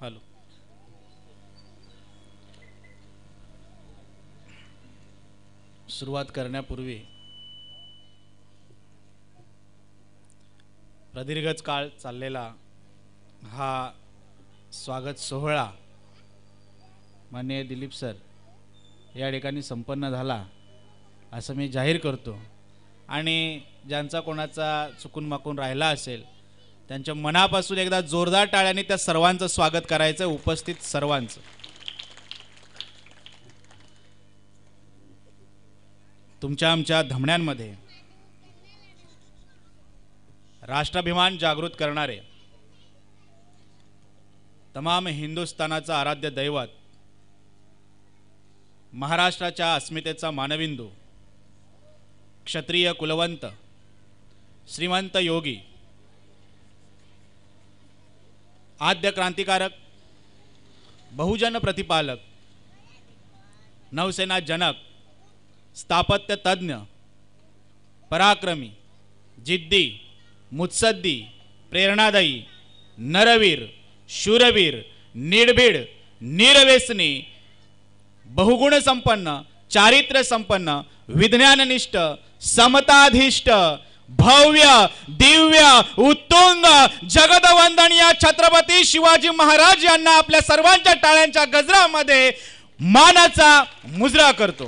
Hello. सुरुवात करण्यापूर्वी प्रदीर्घ काळ चाललेला हा स्वागत सोहळा माननीय दिलीप सर या ठिकाणी संपन्न झाला असं मी जाहीर करतो आणि ज्यांचा कोणाचा चुकून माकून राहिला असेल त्यांच्या मनापासून एकदा जोरदार टाळ्यांनी त्या सर्वांचं स्वागत करायचं, उपस्थित सर्वांचं. तुमच्या आमच्या धमण्यांमध्ये राष्ट्राभिमान जागृत करणारे तमाम हिंदुस्थानाचा आराध्य दैवत, महाराष्ट्राच्या अस्मितेचा मानबिंदू, क्षत्रिय कुलवंत, श्रीमंत योगी, आद्य क्रांतिकारक, बहुजन प्रतिपालक, नौसेना जनक, स्थापत्य तज्ञ, पराक्रमी, जिद्दी, मुत्सद्दी, प्रेरणादायी, नरवीर, शूरवीर, निर्भीड, निर्व्यसनी, बहुगुण संपन्न, चारित्र्य संपन्न, विज्ञाननिष्ठ, समताधिष्ठ, भव्य, दिव्य, उत्तुंग, जगदवंदनीय छत्रपती शिवाजी महाराज यांना आपल्या सर्वांच्या टाळ्यांच्या गजरामध्ये मानाचा मुजरा करतो.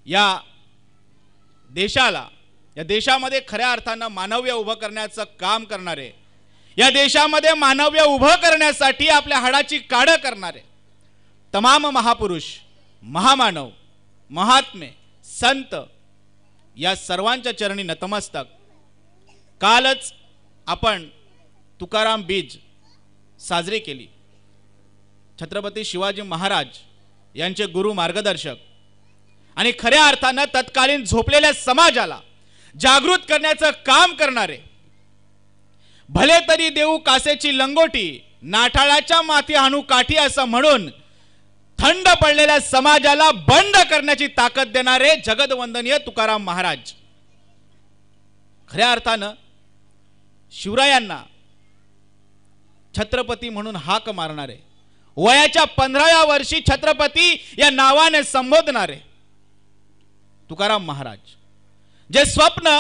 या देशामध्ये खऱ्या अर्थानं मानव्य उभं करण्याचं काम करणारे, या देशामध्ये मानव्य उभं करण्यासाठी आपल्या हाडाची काढ करणारे तमाम महापुरुष, महामानव, महात्मे, संत या सर्वांच्या चरणी नतमस्तक. कालच आपण तुकाराम बीज साजरी केली. छत्रपती शिवाजी महाराज यांचे गुरु, मार्गदर्शक आणि खऱ्या अर्थानं तत्कालीन झोपलेल्या समाजाला जागृत करण्याचं काम करणारे, भले तरी देऊ कासेची लंगोटी, नाठाळाच्या माथी आणू काठी असं म्हणून थंड पडलेल्या समाजाला बंड करण्याची ताकद देणारे जगदवंदनीय तुकाराम महाराज. खऱ्या अर्थानं शिवरायांना छत्रपती म्हणून हाक मारणारे, वयाच्या 15व्या वर्षी छत्रपती या नावाने संबोधणारे तुकाराम महाराज. जे स्वप्न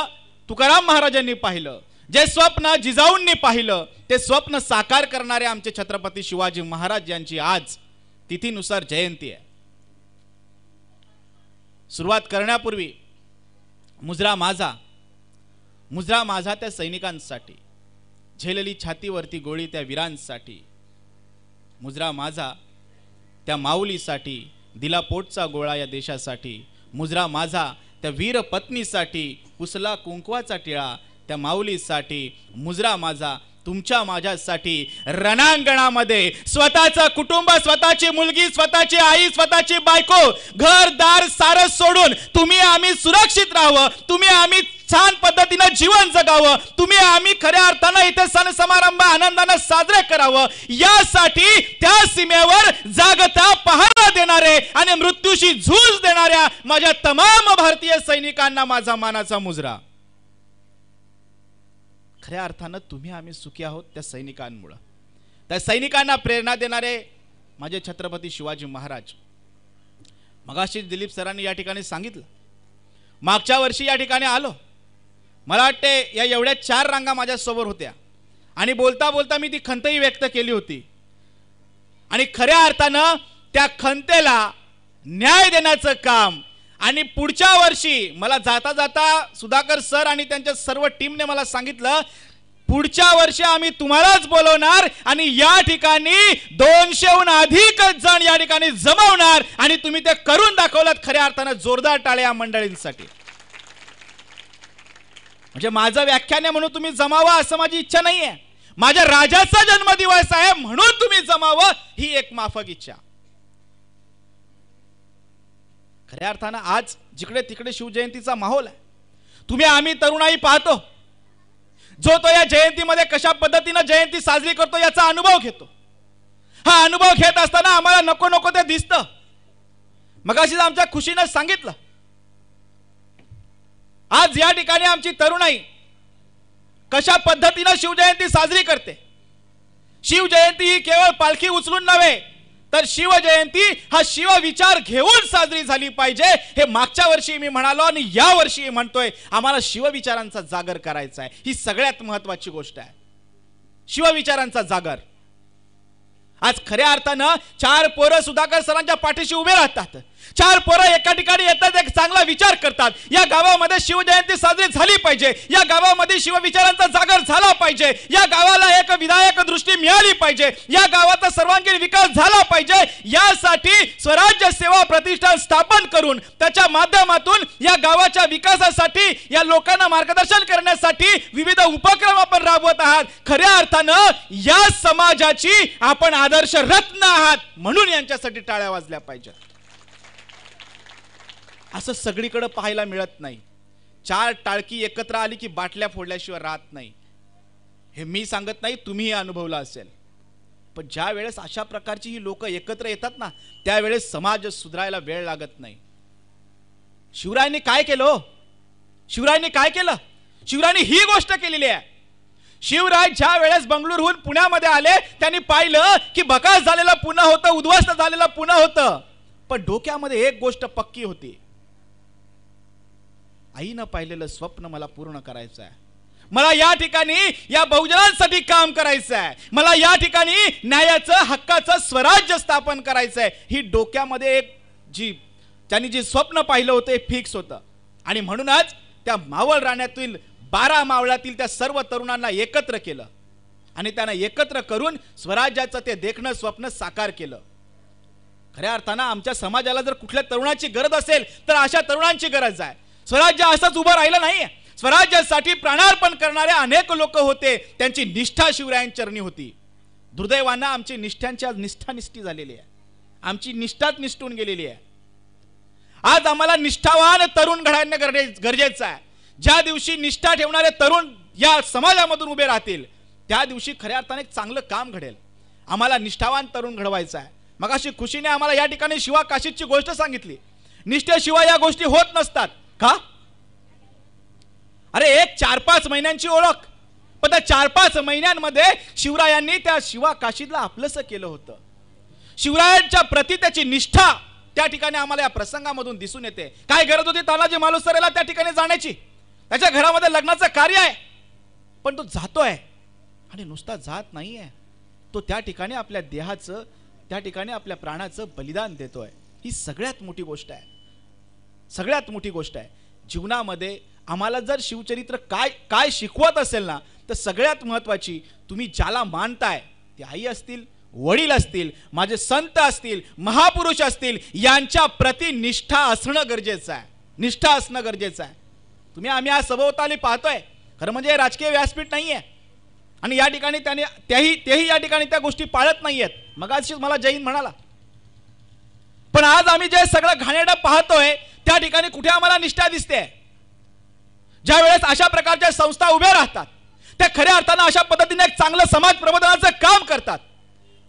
तुकाराम महाराजांनी पाहिलं, जे स्वप्न जिजाऊंनी पाहिलं, ते स्वप्न साकार करणारे आमचे छत्रपती शिवाजी महाराज यांची आज तिथीनुसार जयंती आहे. सुरुवात करण्यापूर्वी मुजरा माझा त्या सैनिकांसाठी, झेलली छातीवरती गोळी त्या वीरांसाठी, मुजरा माझा त्या माऊलीसाठी, दिला पोटचा गोळा या देशासाठी, मुजरा माझा त्या वीर पत्नीसाठी, पुसला कुंकवाचा टिळा त्या माऊलीसाठी, मुजरा माझा तुमच्या माझ्यासाठी. रणांगणामध्ये स्वतःचं कुटुंब, स्वतःची मुलगी, स्वतःची आई, स्वतःची बायको, घरदार सारं सोडून तुम्ही आम्ही सुरक्षित राहावं, तुम्ही आम्ही छान पद्धतीनं जीवन जगावं, तुम्ही आम्ही खऱ्या अर्थानं इथे सण समारंभ आनंदानं साजरे करावं, यासाठी त्या सीमेवर जागता पहारा देणारे आणि मृत्यूशी झूज देणाऱ्या माझ्या तमाम भारतीय सैनिकांना माझा मानाचा मुजरा. खऱ्या अर्थानं तुम्ही आम्ही सुखी आहोत त्या सैनिकांमुळे, त्या सैनिकांना प्रेरणा देणारे माझे छत्रपती शिवाजी महाराज. मगाशी दिलीप सरांनी या ठिकाणी सांगितलं, मागच्या वर्षी या ठिकाणी आलो, मला वाटते या एवढ्या 4 रांगा माझ्या समोर होत्या आणि बोलता बोलता मी ती खंतही व्यक्त केली होती आणि खऱ्या अर्थानं त्या खंतेला न्याय देण्याचं काम. आणि पुढच्या वर्षी मला जाता जाता सुधाकर सर आणि त्यांच्या सर्व टीमने मला सांगितलं, पुढच्या वर्षी आम्ही तुम्हालाच बोलवणार आणि या ठिकाणी 200हून अधिक जण या ठिकाणी जमवणार आणि तुम्ही ते करून दाखवलात. खऱ्या अर्थानं जोरदार टाळ्या या मंडळींसाठी. म्हणजे माझं व्याख्यान आहे म्हणून तुम्ही जमावा असं माझी इच्छा नाहीये, माझ्या राजाचा जन्मदिवस आहे म्हणून तुम्ही जमावं ही एक माफक इच्छा. खऱ्या अर्थानं आज जिकडे तिकडे शिवजयंतीचा माहोल आहे. तुम्ही आम्ही तरुणाई पाहतो, जो तो या जयंतीमध्ये कशा पद्धतीने जयंती साजरी करतो याचा अनुभव घेतो. हा अनुभव घेत असताना आम्हाला नको नको ते दिसतं. मगाशीच आमच्या खुशीनं सांगितलं, आज या ठिकाणी आमची तरुणाई कशा पद्धतीने शिवजयंती साजरी करते. शिवजयंती ही केवळ पालखी उचलून नव्हे, तर शिवजयंती हा शिवविचार घेऊन साजरी झाली पाहिजे. हे मागच्या वर्षी मी म्हणालो आणि या वर्षी म्हणतोय, आम्हाला शिवविचारांचा जागर करायचा आहे. ही सगळ्यात महत्वाची गोष्ट आहे, शिवविचारांचा जागर. आज खऱ्या अर्थानं 4 पोरं सुधाकर सरांच्या पाठीशी उभे राहतात. 4 पोरं एका ठिकाणी येतात, एक चांगला विचार करतात. या गावामध्ये शिवजयंती साजरी झाली पाहिजे, या गावामध्ये शिवविचारांचा जागर झाला पाहिजे, या गावाला एक विधायक दृष्टी मिळाली पाहिजे, या गावाचा सर्वांगीण विकास झाला पाहिजे. यासाठी स्वराज्य सेवा प्रतिष्ठान स्थापन करून त्याच्या माध्यमातून या गावाच्या विकासासाठी, या लोकांना मार्गदर्शन करण्यासाठी विविध उपक्रम आपण राबवत आहात. खऱ्या अर्थानं या समाजाची आपण आदर्श रत्न आहात, म्हणून यांच्यासाठी टाळ्या वाजल्या पाहिजेत. असं सगळीकडे पाहायला मिळत नाही. 4 टाळकी एकत्र आली की बाटल्या फोडल्याशिवाय राहत नाही. हे मी सांगत नाही, तुम्हीही अनुभवलं असेल. पण ज्या वेळेस अशा प्रकारची ही लोक एकत्र येतात ना, त्यावेळेस समाज सुधारायला वेळ लागत नाही. शिवरायांनी काय केलं? शिवरायांनी काय केलं? शिवरायांनी ही गोष्ट केलेली आहे. शिवराय ज्या वेळेस बंगळुरूहून पुण्यामध्ये आले, त्यांनी पाहिलं की बकास झालेलं पुणे होतं, उद्ध्वस्त झालेलं पुणे होतं. पण डोक्यामध्ये एक गोष्ट पक्की होती, आईनं पाहिलेलं स्वप्न मला पूर्ण करायचं आहे. मला या ठिकाणी या बहुजनांसाठी काम करायचं आहे. मला या ठिकाणी न्यायाचं, हक्काचं स्वराज्य स्थापन करायचं आहे. ही डोक्यामध्ये एक त्यांनी जी स्वप्न पाहिलं होतं फिक्स होतं. आणि म्हणूनच त्या मावळ राण्यातील 12 मावळातील त्या सर्व तरुणांना एकत्र केलं आणि त्यांना एकत्र करून स्वराज्याचं ते देखणं स्वप्न साकार केलं. खऱ्या अर्थानं आमच्या समाजाला जर कुठल्या तरुणाची गरज असेल तर अशा तरुणांची गरज आहे. स्वराज्य असंच उभं राहिलं नाही. स्वराज्यासाठी प्राणार्पण करणारे अनेक लोक होते, त्यांची निष्ठा शिवरायांचरणी होती. दुर्दैवानं आमची निष्ठांची आज निष्ठानिष्ठी झालेली आहे, आमची निष्ठाच निष्ठून गेलेली आहे. आज आम्हाला निष्ठावान तरुण घडवणं गरजेचं आहे. ज्या दिवशी निष्ठा ठेवणारे तरुण या समाजामधून उभे राहतील, त्या दिवशी खऱ्या अर्थाने एक चांगलं काम घडेल. आम्हाला निष्ठावान तरुण घडवायचं आहे. मग अशी खुशीने आम्हाला या ठिकाणी शिवा काशीची गोष्ट सांगितली. निष्ठेशिवाय या गोष्टी होत नसतात का? अरे एक 4-5 महिन्यांची ओळख, पण त्या 4-5 महिन्यांमध्ये शिवरायांनी त्या शिवा काशीला आपलंसं केलं होतं. शिवरायांच्या प्रति त्याची निष्ठा त्या ठिकाणी आम्हाला या प्रसंगामधून दिसून येते. काय गरज होती तानाजी मालुसरेला त्या ठिकाणी जाण्याची? त्याच्या घरामध्ये लग्नाचं कार्य आहे, पण तो जातोय आणि नुसता जात नाहीये, तो त्या ठिकाणी आपल्या देहाचं, त्या ठिकाणी आपल्या प्राणाचं बलिदान देतोय. ही सगळ्यात मोठी गोष्ट आहे, सगळ्यात मोठी गोष्ट आहे जीवनामध्ये. आम्हाला जर शिवचरित्र काय शिकवत असेल ना, तर सगळ्यात महत्वाची, तुम्ही ज्याला मानताय, ते आई असतील, वडील असतील, माझे संत असतील, महापुरुष असतील, यांच्या प्रति निष्ठा असणं गरजेचं आहे. निष्ठा असणं गरजेचं आहे. आम्ही आज सभोवताली पाहतोय, खरं म्हणजे राजकीय व्यासपीठ नाहीये आणि या ठिकाणी तेही या ठिकाणी त्या गोष्टी पाळत नाहीयेत. मग आज मला जैन म्हणाला, पण आज आम्ही जे सगळं घाणेरडं पाहतोय त्या ठिकाणी कुठे आम्हाला निष्ठा दिसते? ज्या वेळेस अशा प्रकारच्या संस्था उभ्या राहतात, त्या खऱ्या अर्थानं अशा पद्धतीने एक चांगलं समाज प्रबोधनाचं काम करतात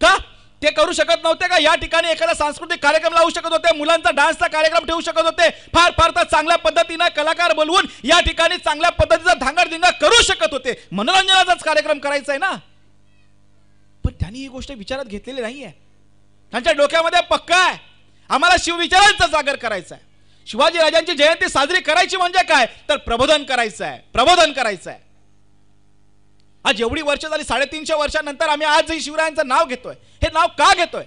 का? ते करू शकत नव्हते का? या ठिकाणी एखादा सांस्कृतिक कार्यक्रम लावू शकत होते, मुलांचा डान्सचा कार्यक्रम ठेवू शकत होते, फार तर चांगल्या पद्धतीने कलाकार बोलवून या ठिकाणी चांगल्या पद्धतीचा धांगडधिंगा करू शकत होते. मनोरंजनाचाच कार्यक्रम करायचा आहे ना. पण त्यांनी ही गोष्ट विचारात घेतलेली नाहीये. त्यांच्या डोक्यामध्ये पक्का आहे, आम्हाला शिवविचारांचा जागर करायचा आहे. शिवाजी राजांची जयंती साजरी करायची म्हणजे काय? तर प्रबोधन करायचं आहे, प्रबोधन करायचं आहे. आज एवढी वर्ष झाली, 350 वर्षांनंतर आम्ही आजही शिवरायांचं नाव घेतोय. हे नाव का घेतोय?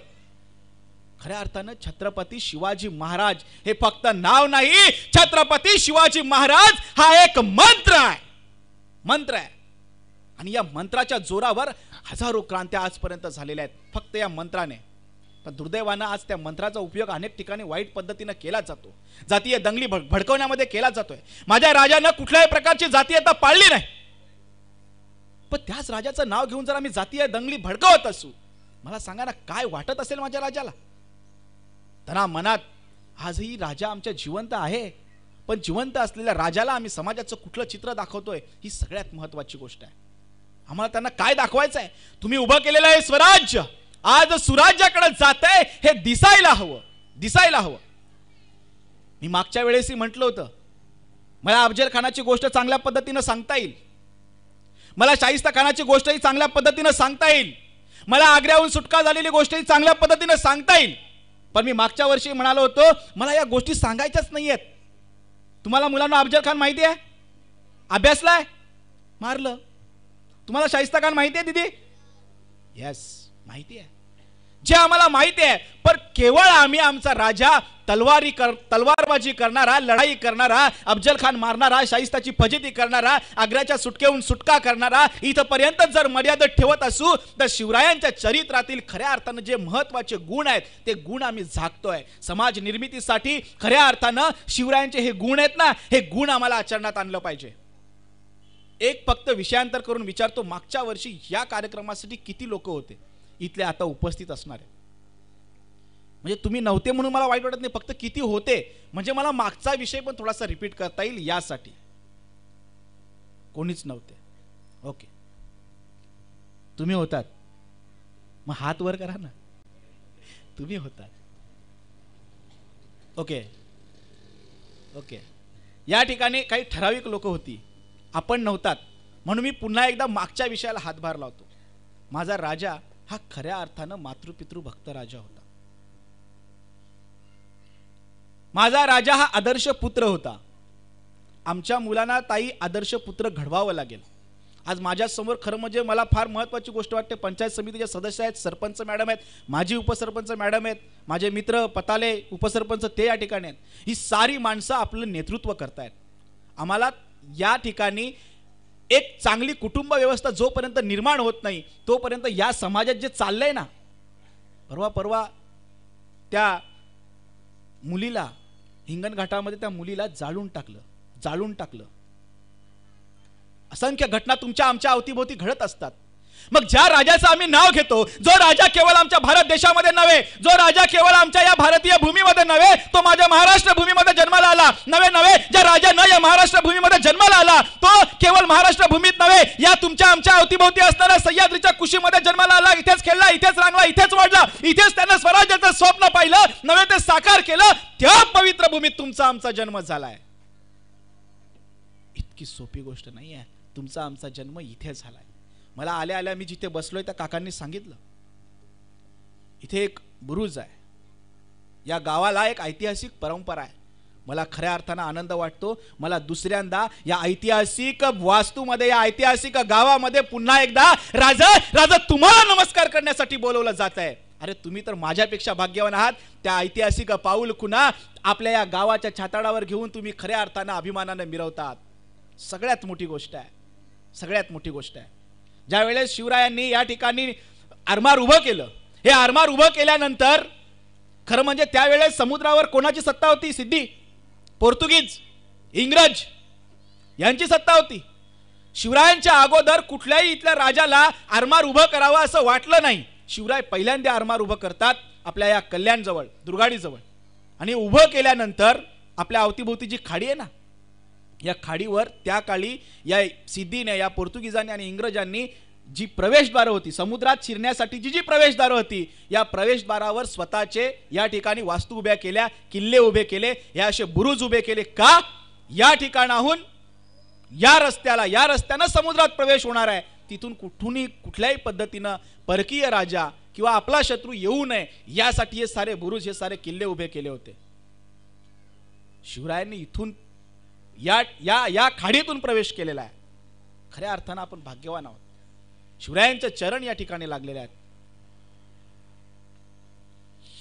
खऱ्या अर्थानं छत्रपती शिवाजी महाराज हे फक्त नाव नाही, छत्रपती शिवाजी महाराज हा एक मंत्र आहे, मंत्र आहे. आणि या मंत्राच्या जोरावर हजारो क्रांत्या आजपर्यंत झालेल्या आहेत, फक्त या मंत्राने. पण दुर्दैवानं आज त्या मंत्राचा उपयोग अनेक ठिकाणी वाईट पद्धतीने केला जातो, जातीय दंगली भडकवण्यामध्ये केला जातोय. माझ्या राजानं कुठल्याही प्रकारची जातीयता पाळली नाही, पण त्याच राजाचं नाव घेऊन जर आम्ही जातीय दंगली भडकवत असू, मला सांगा ना काय वाटत असेल माझ्या राजाला? त्यांना मनात आजही राजा आमच्या जिवंत आहे, पण जिवंत असलेल्या राजाला आम्ही समाजाचं कुठलं चित्र दाखवतोय, ही सगळ्यात महत्वाची गोष्ट आहे. आम्हाला त्यांना काय दाखवायचं आहे? तुम्ही उभं केलेलं आहे स्वराज्य आज सुराज्याकडे जातंय हे दिसायला हवं, दिसायला हवं. मी मागच्या वेळेसही म्हटलं होतं, मला अफजल खानाची गोष्ट चांगल्या पद्धतीने सांगता येईल, मला शाहिस्ता खानाची गोष्टही चांगल्या पद्धतीने सांगता येईल, मला आग्र्याहून सुटका झालेली गोष्टही चांगल्या पद्धतीने सांगता येईल. पण मी मागच्या वर्षी म्हणालो होतो मला या गोष्टी सांगायच्याच नाहीयेत. तुम्हाला मुलांना अफजल खान माहिती आहे? अभ्यासलाय? मारलं. तुम्हाला शाहिस्ता खान माहिती आहे दीदी? यस, माहिती आहे. जे आम्हाला माहिती आहे, पण केवळ आम्ही आमचा राजा तलवारबाजी करणारा, लढाई करणारा, अफजल खान मारणारा, शाहिस्ताची फजिती करणारा, आग्र्याच्या सुटकेहून सुटका करणारा, इथपर्यंत जर मर्यादित ठेवत असू तर शिवरायांच्या चरित्रातील खऱ्या अर्थानं जे महत्वाचे गुण आहेत ते गुण आम्ही झाकतोय. समाज निर्मितीसाठी खऱ्या अर्थानं शिवरायांचे हे गुण आहेत ना, हे गुण आम्हाला आचरणात आणलं पाहिजे. एक फक्त विषयांतर करून विचारतो, मागच्या वर्षी या कार्यक्रमासाठी किती लोक होते इथले आता उपस्थित असणारे? म्हणजे तुम्ही नव्हते म्हणून मला वाईट वाटत नाही, फक्त किती होते म्हणजे मला मागचा विषय पण थोडासा रिपीट करता येईल यासाठी. कोणीच नव्हते. ओके, तुम्ही होतात, मग हात वर करा ना. तुम्ही होतात. ओके ओके, या ठिकाणी काही ठराविक लोक होती, आपण नव्हतात, म्हणून मी पुन्हा एकदा मागच्या विषयाला हातभार लावतो. माझा राजा हा खऱ्या अर्थानं मातृपितृ भक्त राजा होता. माझा राजा हा आदर्श पुत्र होता. आमच्या मुलांना ताई आदर्श पुत्र घडवावं लागेल. आज माझ्या समोर खरं म्हणजे मला फार महत्त्वाची गोष्ट वाटते, पंचायत समितीचे सदस्य आहेत, सरपंच मॅडम आहेत, माजी उपसरपंच मॅडम आहेत, माझे मित्र पताले उपसरपंच ते या ठिकाणी आहेत. ही सारी माणसं आपलं नेतृत्व करतायत. आम्हाला या ठिकाणी एक चांगली कुटुंब व्यवस्था जोपर्यंत निर्माण होत नाही तोपर्यंत या समाजात जे चाललंय ना, परवा त्या मुलीला हिंगणघाटामध्ये त्या मुलीला जाळून टाकलं. असंख्य घटना तुमच्या आमच्या अवतीभोवती घडत असतात. मग ज्या राजाचं आम्ही नाव घेतो, जो राजा केवळ आमच्या भारत देशामध्ये नव्हे, जो राजा केवळ आमच्या या भारतीय भूमीमध्ये नव्हे, तो माझ्या महाराष्ट्र भूमीमध्ये जन्माला आला. नव्हे ज्या राजानं या महाराष्ट्र भूमीमध्ये जन्माला आला तो केवळ महाराष्ट्र भूमीत नव्हे, या तुमच्या आमच्या अवतीभोवती असणाऱ्या सह्याद्रीच्या कुशीमध्ये जन्माला आला. इथेच खेळला, इथेच रांगला, इथेच वाढला, इथेच त्यानं स्वराज्याचं स्वप्न पाहिलं, नव्हे ते साकार केलं. त्या पवित्र भूमीत तुमचा आमचा जन्म झालाय. इतकी सोपी गोष्ट नाही आहे. तुमचा आमचा जन्म इथे झालाय. मला आल्या मी जिथे बसलोय त्या काकांनी सांगितलं, इथे एक बुरुज आहे, या गावाला एक ऐतिहासिक परंपरा आहे. मला खऱ्या अर्थानं आनंद वाटतो. मला दुसऱ्यांदा या ऐतिहासिक वास्तूमध्ये, या ऐतिहासिक गावामध्ये पुन्हा एकदा राजा तुम्हाला नमस्कार करण्यासाठी बोलवलं जात आहे. अरे तुम्ही तर माझ्यापेक्षा भाग्यवान आहात. त्या ऐतिहासिक पाऊल खुणा आपल्या या गावाच्या छाताडावर घेऊन तुम्ही खऱ्या अर्थानं अभिमानानं मिरवतात. सगळ्यात मोठी गोष्ट आहे. ज्या वेळेस शिवरायांनी या ठिकाणी आरमार उभं केलं, हे आरमार उभं केल्यानंतर खरं म्हणजे त्यावेळेस समुद्रावर कोणाची सत्ता होती? सिद्धी, पोर्तुगीज, इंग्रज यांची सत्ता होती. शिवरायांच्या अगोदर कुठल्याही इथल्या राजाला आरमार उभं करावं असं वाटलं नाही. शिवराय पहिल्यांदा आरमार उभं करतात आपल्या या कल्याण जवळ, दुर्गाडी जवळ, आणि उभं केल्यानंतर आपल्या अवतीभोवती जी खाडी आहे ना, या खाडीवर त्या काळी या सिद्धीने, या पोर्तुगीजांनी आणि इंग्रजांनी जी प्रवेशद्वार होती, समुद्रात शिरण्यासाठी जी प्रवेशद्वार होती, या प्रवेशद्वारावर स्वतःचे या ठिकाणी वास्तू उभ्या केल्या, किल्ले उभे केले, हे असे बुरुज उभे केले. का? या ठिकाणाहून या रस्त्यानं समुद्रात प्रवेश होणार आहे, तिथून कुठल्याही पद्धतीनं परकीय राजा किंवा आपला शत्रू येऊ नये यासाठी हे सारे बुरुज, हे सारे किल्ले उभे केले होते. शिवरायांनी इथून या खाडीतून प्रवेश केलेला आहे. खऱ्या अर्थानं आपण भाग्यवान आहोत. शिवरायांचे चरण या ठिकाणी लागलेले आहेत.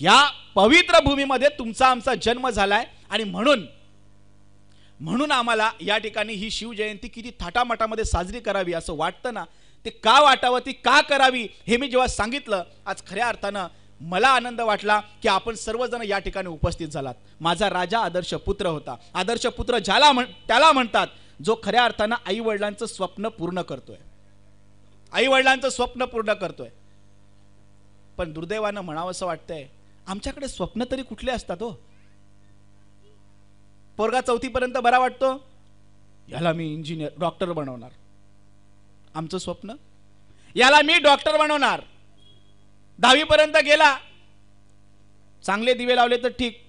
या पवित्र भूमीमध्ये तुमचा आमचा जन्म झालाय आणि म्हणून आम्हाला या ठिकाणी ही शिवजयंती किती थाटामाटामध्ये साजरी करावी असं वाटतं ना, ते का वाटावं, ती का करावी हे मी जेव्हा सांगितलं, आज खऱ्या अर्थानं मला आनंद वाटला की आपण सर्वजण या ठिकाणी उपस्थित झालात. माझा राजा आदर्श पुत्र होता. आदर्श पुत्र त्याला म्हणतात जो खऱ्या अर्थानं आई वडिलांचं स्वप्न पूर्ण करतोय, पण दुर्दैवानं म्हणावं असं वाटतंय, आमच्याकडे स्वप्न तरी कुठले असतात हो? पोरगा 4थी पर्यंत बरा वाटतो, याला मी इंजिनियर, डॉक्टर बनवणार. आमचं स्वप्न, याला मी डॉक्टर बनवणार. 10वी पर्यंत गेला, चांगले दिवे लावले तर ठीक,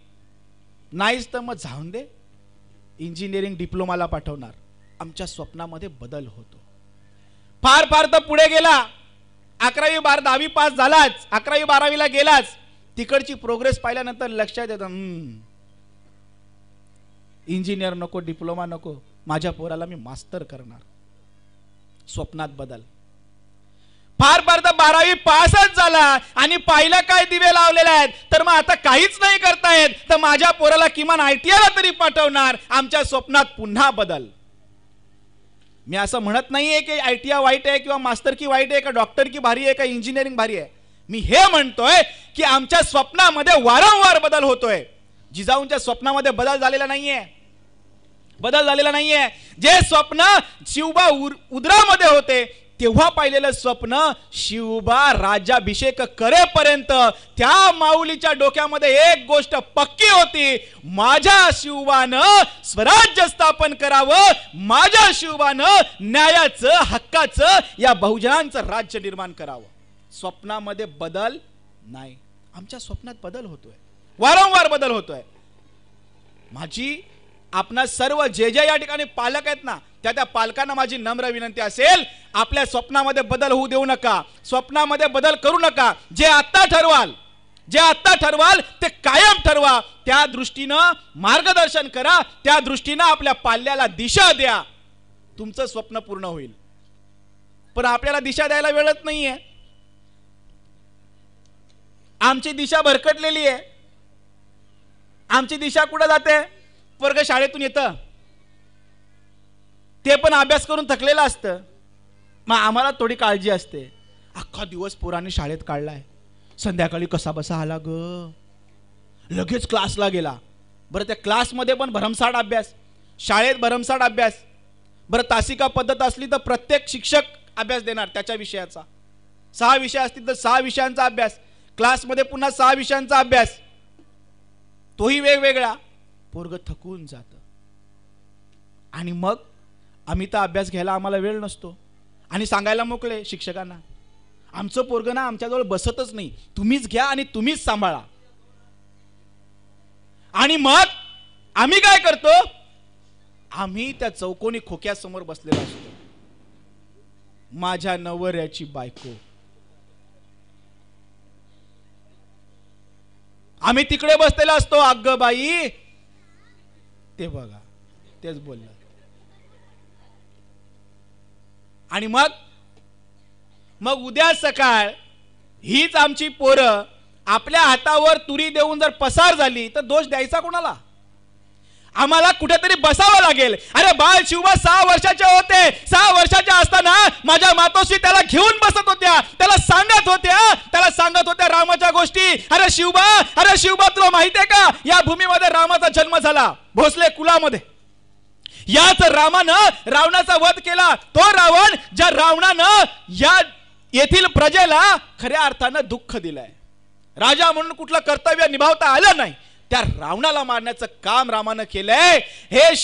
नाहीच तर मग जाऊन दे, इंजिनिअरिंग डिप्लोमाला पाठवणार. आमच्या स्वप्नामध्ये बदल होतो. फार फार तर पुढे गेला, 11वी 10वी पास झालाच, 11वी 12वीला गेलाच, तिकडची प्रोग्रेस पाहिल्यानंतर लक्षात येतं इंजिनियर नको, डिप्लोमा नको, माझ्या पोराला मी मास्टर करणार. स्वप्नात बदल. फार फार तर 12वी पासच झाला आणि पाहिलं काय दिवे लावलेले आहेत, तर मग आता काहीच नाही करतायत, तर माझ्या पोराला किमान ITI ला तरी पाठवणार. आमच्या स्वप्नात पुन्हा बदल. मी असं म्हणत नाहीये की ITI वाईट आहे किंवा मास्टर की वाईट आहे, का डॉक्टर की भारी आहे, का इंजिनिअरिंग भारी आहे. मी हे म्हणतोय की आमच्या स्वप्नामध्ये वारंवार बदल होतोय. जिजाऊंच्या स्वप्नामध्ये बदल झालेला नाहीये, बदल झालेला नाहीये. जे स्वप्न शिवबा उदरामध्ये होते तेव्हा पाहिलेलं स्वप्न शिवबा राज्याभिषेक करेपर्यंत त्या माऊलीच्या डोक्यामध्ये एक गोष्ट पक्की होती, माझ्या शिवबानं स्वराज्य स्थापन करावं, माझ्या शिवबानं न्यायाचं, हक्काचं, या बहुजनांचं राज्य निर्माण करावं. स्वप्नामध्ये बदल नाही. आमच्या स्वप्नात बदल होतोय, वारंवार बदल होतोय. माझी आपणा सर्व जे जे या ठिकाणी पालक आहेत ना, त्या पालकांना माझी नम्र विनंती असेल, आपल्या स्वप्नामध्ये बदल होऊ देऊ नका, स्वप्नामध्ये बदल करू नका. जे आत्ता ठरवाल ते कायम ठरवा. त्या दृष्टीनं मार्गदर्शन करा, त्या दृष्टीनं आपल्या पाल्याला दिशा द्या, तुमचं स्वप्न पूर्ण होईल. पण आपल्याला दिशा द्यायला वेळच नाहीये. आमची दिशा भरकटलेली आहे. आमची दिशा कुठे जाते? वर्ग शाळेतून येतं, ते पण अभ्यास करून थकलेलं असतं. मग आम्हाला थोडी काळजी असते, अख्खा दिवस पोरांनी शाळेत काढलाय, संध्याकाळी कसा बसा आला ग, लगेच क्लासला गेला. बरं, त्या क्लासमध्ये पण भरमसाठ अभ्यास, शाळेत भरमसाठ अभ्यास. बरं, तासिका पद्धत असली तर प्रत्येक शिक्षक अभ्यास देणार त्याच्या विषयाचा. 6 विषय असतील तर 6 विषयांचा अभ्यास, क्लासमध्ये पुन्हा 6 विषयांचा अभ्यास, तोही वेगवेगळा. पोरग थकून जातं. आणि मग आम्ही तर अभ्यास घ्यायला आम्हाला वेळ नसतो आणि सांगायला मोकळे शिक्षकांना, आमचं पोरग ना आमच्याजवळ बसतच नाही, तुम्हीच घ्या आणि तुम्हीच सांभाळा. आणि मग आम्ही काय करतो? आम्ही त्या चौकोनी खोक्यासमोर बसलेलो असतो. माझ्या नवऱ्याची बायको, आम्ही तिकडे बसलेला असतो. अगं बाई, ते बघा, तेच बोललं. आणि मग उद्या सकाळ हीच आमची पोरं आपल्या हातावर तुरी देऊन जर पसार झाली तर दोष द्यायचा कोणाला? आम्हाला कुठेतरी बसावं लागेल. अरे बाळ शिवबा 6 वर्षाचे होते, 6 वर्षाच्या असताना माझ्या मातोश्री त्याला घेऊन बसत होत्या, त्याला सांगत होत्या रामाच्या गोष्टी. अरे शिवबा तुला माहितीये का, या भूमीमध्ये रामाचा जन्म झाला, भोसले कुलामध्ये. याच रामानं रावणाचा वध केला. तो रावण, ज्या रावणानं या येथील प्रजेला खऱ्या अर्थानं दुःख दिलंय, राजा म्हणून कुठलं कर्तव्य निभावता आलं नाही, त्या रावणाला मारण्याचं काम रामानं केलंय. हे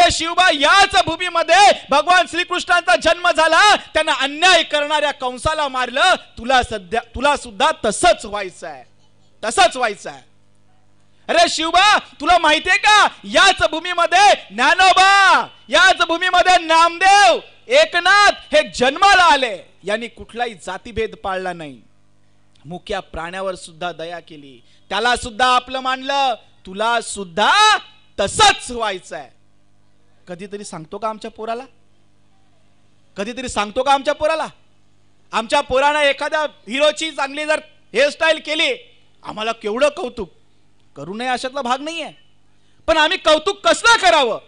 शिवबा याच भूमीमध्ये भगवान श्रीकृष्णांचा जन्म झाला, त्यांना अन्याय करणाऱ्या कंसाला मारलं. तुला सुद्धा तसंच व्हायचं आहे. अरे शिवबा, तुला माहितीये का, याच भूमीमध्ये ज्ञानोबा, याच भूमीमध्ये नामदेव, एकनाथ हे जन्माला आले. यांनी कुठलाही जातीभेद पाळला नाही, मुक्या प्राण्यावर सुद्धा दया केली, त्याला सुद्धा आपलं मानलं. तुला सुद्धा तसंच व्हायचंय. कधीतरी सांगतो का आमच्या पोराला? आमच्या पोरानं एखाद्या हिरोची चांगली जर हेअरस्टाईल केली, आम्हाला केवढं कौतुक. करू नये अशातला भाग नाहीये, पण आम्ही कौतुक कसलं करावं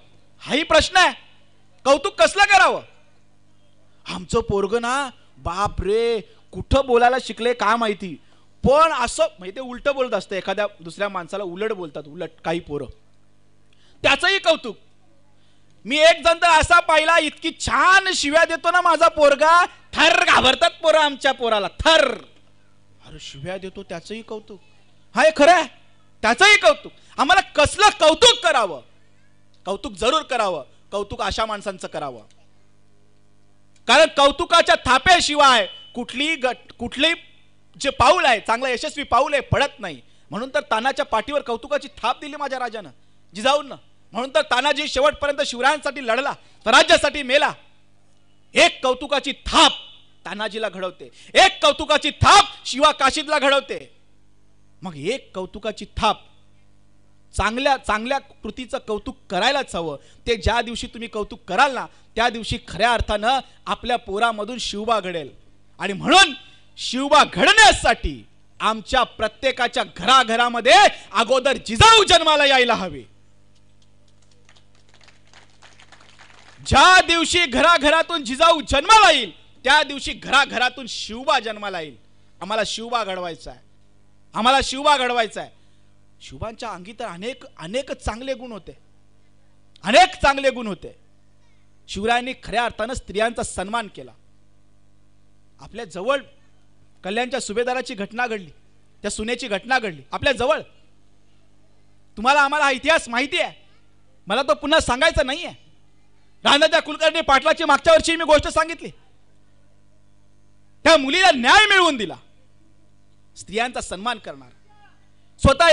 हाही प्रश्न आहे. कौतुक कसलं करावं? आमचं पोरग ना, बाप रे, कुठं बोलायला शिकले काय माहिती, पण असं माहिती उलट बोलत असतं. एखाद्या दुसऱ्या माणसाला उलट बोलतात, उलट काही पोरं, त्याचंही कौतुक. मी एक जण तर असा पाहिला, इतकी छान शिव्या देतो ना माझा पोरगा, थर घाबरतात पोरं आमच्या पोराला, थर. अरे शिव्या देतो त्याचंही कौतुक. हा हे खरं आहे, त्याचंही कौतुक. आम्हाला कसलं कौतुक करावं? कौतुक जरूर करावं. कौतुक अशा माणसांचं करावं, कारण कौतुकाच्या थाप्याशिवाय कुठली जे पाऊल आहे, चांगलं यशस्वी पाऊल आहे, पडत नाही. म्हणून तर तानाच्या पाठीवर कौतुकाची थाप दिली माझ्या राजानं, जिजाऊंना. म्हणून तर तानाजी शेवटपर्यंत शिवरायांसाठी लढला, स्वराज्यासाठी मेला. एक कौतुकाची थाप तानाजीला घडवते, एक कौतुकाची थाप शिवा काशीदला घडवते. मग एक कौतुकाची थाप, चांगल्या चांगल्या कृतीचं कौतुक करायलाच हवं. ते ज्या दिवशी तुम्ही कौतुक कराल ना, त्या दिवशी खऱ्या अर्थानं आपल्या पोरामधून शिवबा घडेल. आणि म्हणून शिवबा घडण्यासाठी आमच्या प्रत्येकाच्या घराघरामध्ये अगोदर जिजाऊ जन्माला यायला हवे. ज्या दिवशी घराघरातून जिजाऊ जन्माला येईल त्या दिवशी घराघरातून शिवबा जन्माला येईल. आम्हाला शिवबा घडवायचा आहे, आम्हाला शिवबा घडवायचा आहे. शिवबांच्या अंगी तर अनेक अनेक चांगले गुण होते, अनेक चांगले गुण होते. शिवरायांनी खऱ्या अर्थानं स्त्रियांचा सन्मान केला. आपल्या जवळ कल्याणच्या सुभेदाराची घटना घडली, त्या सुनेची घटना घडली आपल्या जवळ. तुम्हाला आम्हाला हा इतिहास माहिती आहे, मला तो पुन्हा सांगायचा नाहीये. राणाच्या कुलकर्णी पाटलाची मागच्या वर्षी मी गोष्ट सांगितली. त्या मुलीला न्याय मिळवून दिला, स्त्रियांचा सन्मान करणार. स्वतः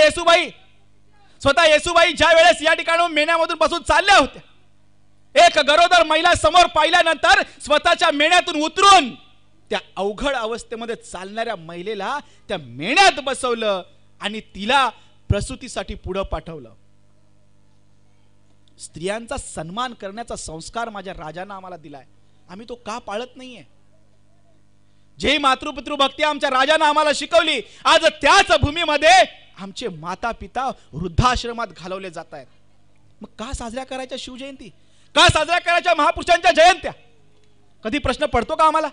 येसूबाई ज्या वेळेस या ठिकाणी मेण्यामधून बसून चालल्या होत्या, एक गरोदर महिला समोर पाहिल्यानंतर स्वतःच्या मेण्यातून उतरून त्या अवघड अवस्थेमध्ये चालणाऱ्या महिलेला त्या मेण्यात बसवलं आणि तिला प्रसूतीसाठी पुढे पाठवलं. स्त्रियांचा सन्मान करण्याचा संस्कार माझ्या राजानं आम्हाला दिलाय. आम्ही तो का पाळत नाहीये? जे मातृपितृ भक्ती आमच्या राजानं आम्हाला शिकवली, आज त्याच भूमीमध्ये आमचे माता पिता वृद्धाश्रमात घालवले जात आहेत. मग का साजऱ्या करायच्या शिवजयंती? का साजऱ्या करायच्या महापुरुषांच्या जयंत्या? कधी प्रश्न पडतो का आम्हाला?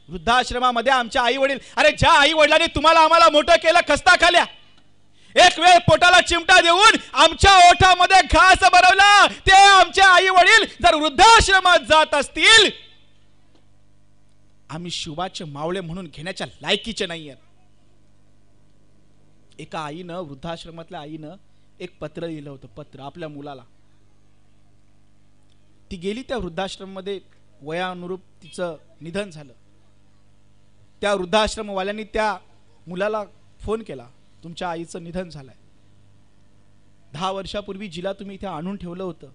वृद्धाश्रमामध्ये आमच्या आई वडील, अरे ज्या आई वडिलांनी तुम्हाला आम्हाला मोठं केलं, खस्ता खाल्या, एक वेळ पोटाला चिमटा देऊन आमच्या ओठामध्ये घास भरवला, ते आमचे आई वडील जर वृद्धाश्रमात जात असतील, आम्ही शिवबाचे मावळे म्हणून घेण्याच्या लायकीचे नाहीये. एका आईनं, वृद्धाश्रमातल्या आईनं एक पत्र लिहिलं होतं, पत्र आपल्या मुलाला. ती गेली त्या वृद्धाश्रममध्ये, वयानुरूप तिचं निधन झालं. त्या वृद्धाश्रमवाल्यांनी त्या मुलाला फोन केला, तुमच्या आईचं निधन झालंय. 10 वर्षापूर्वी जिला तुम्ही इथे आणून ठेवलं होतं,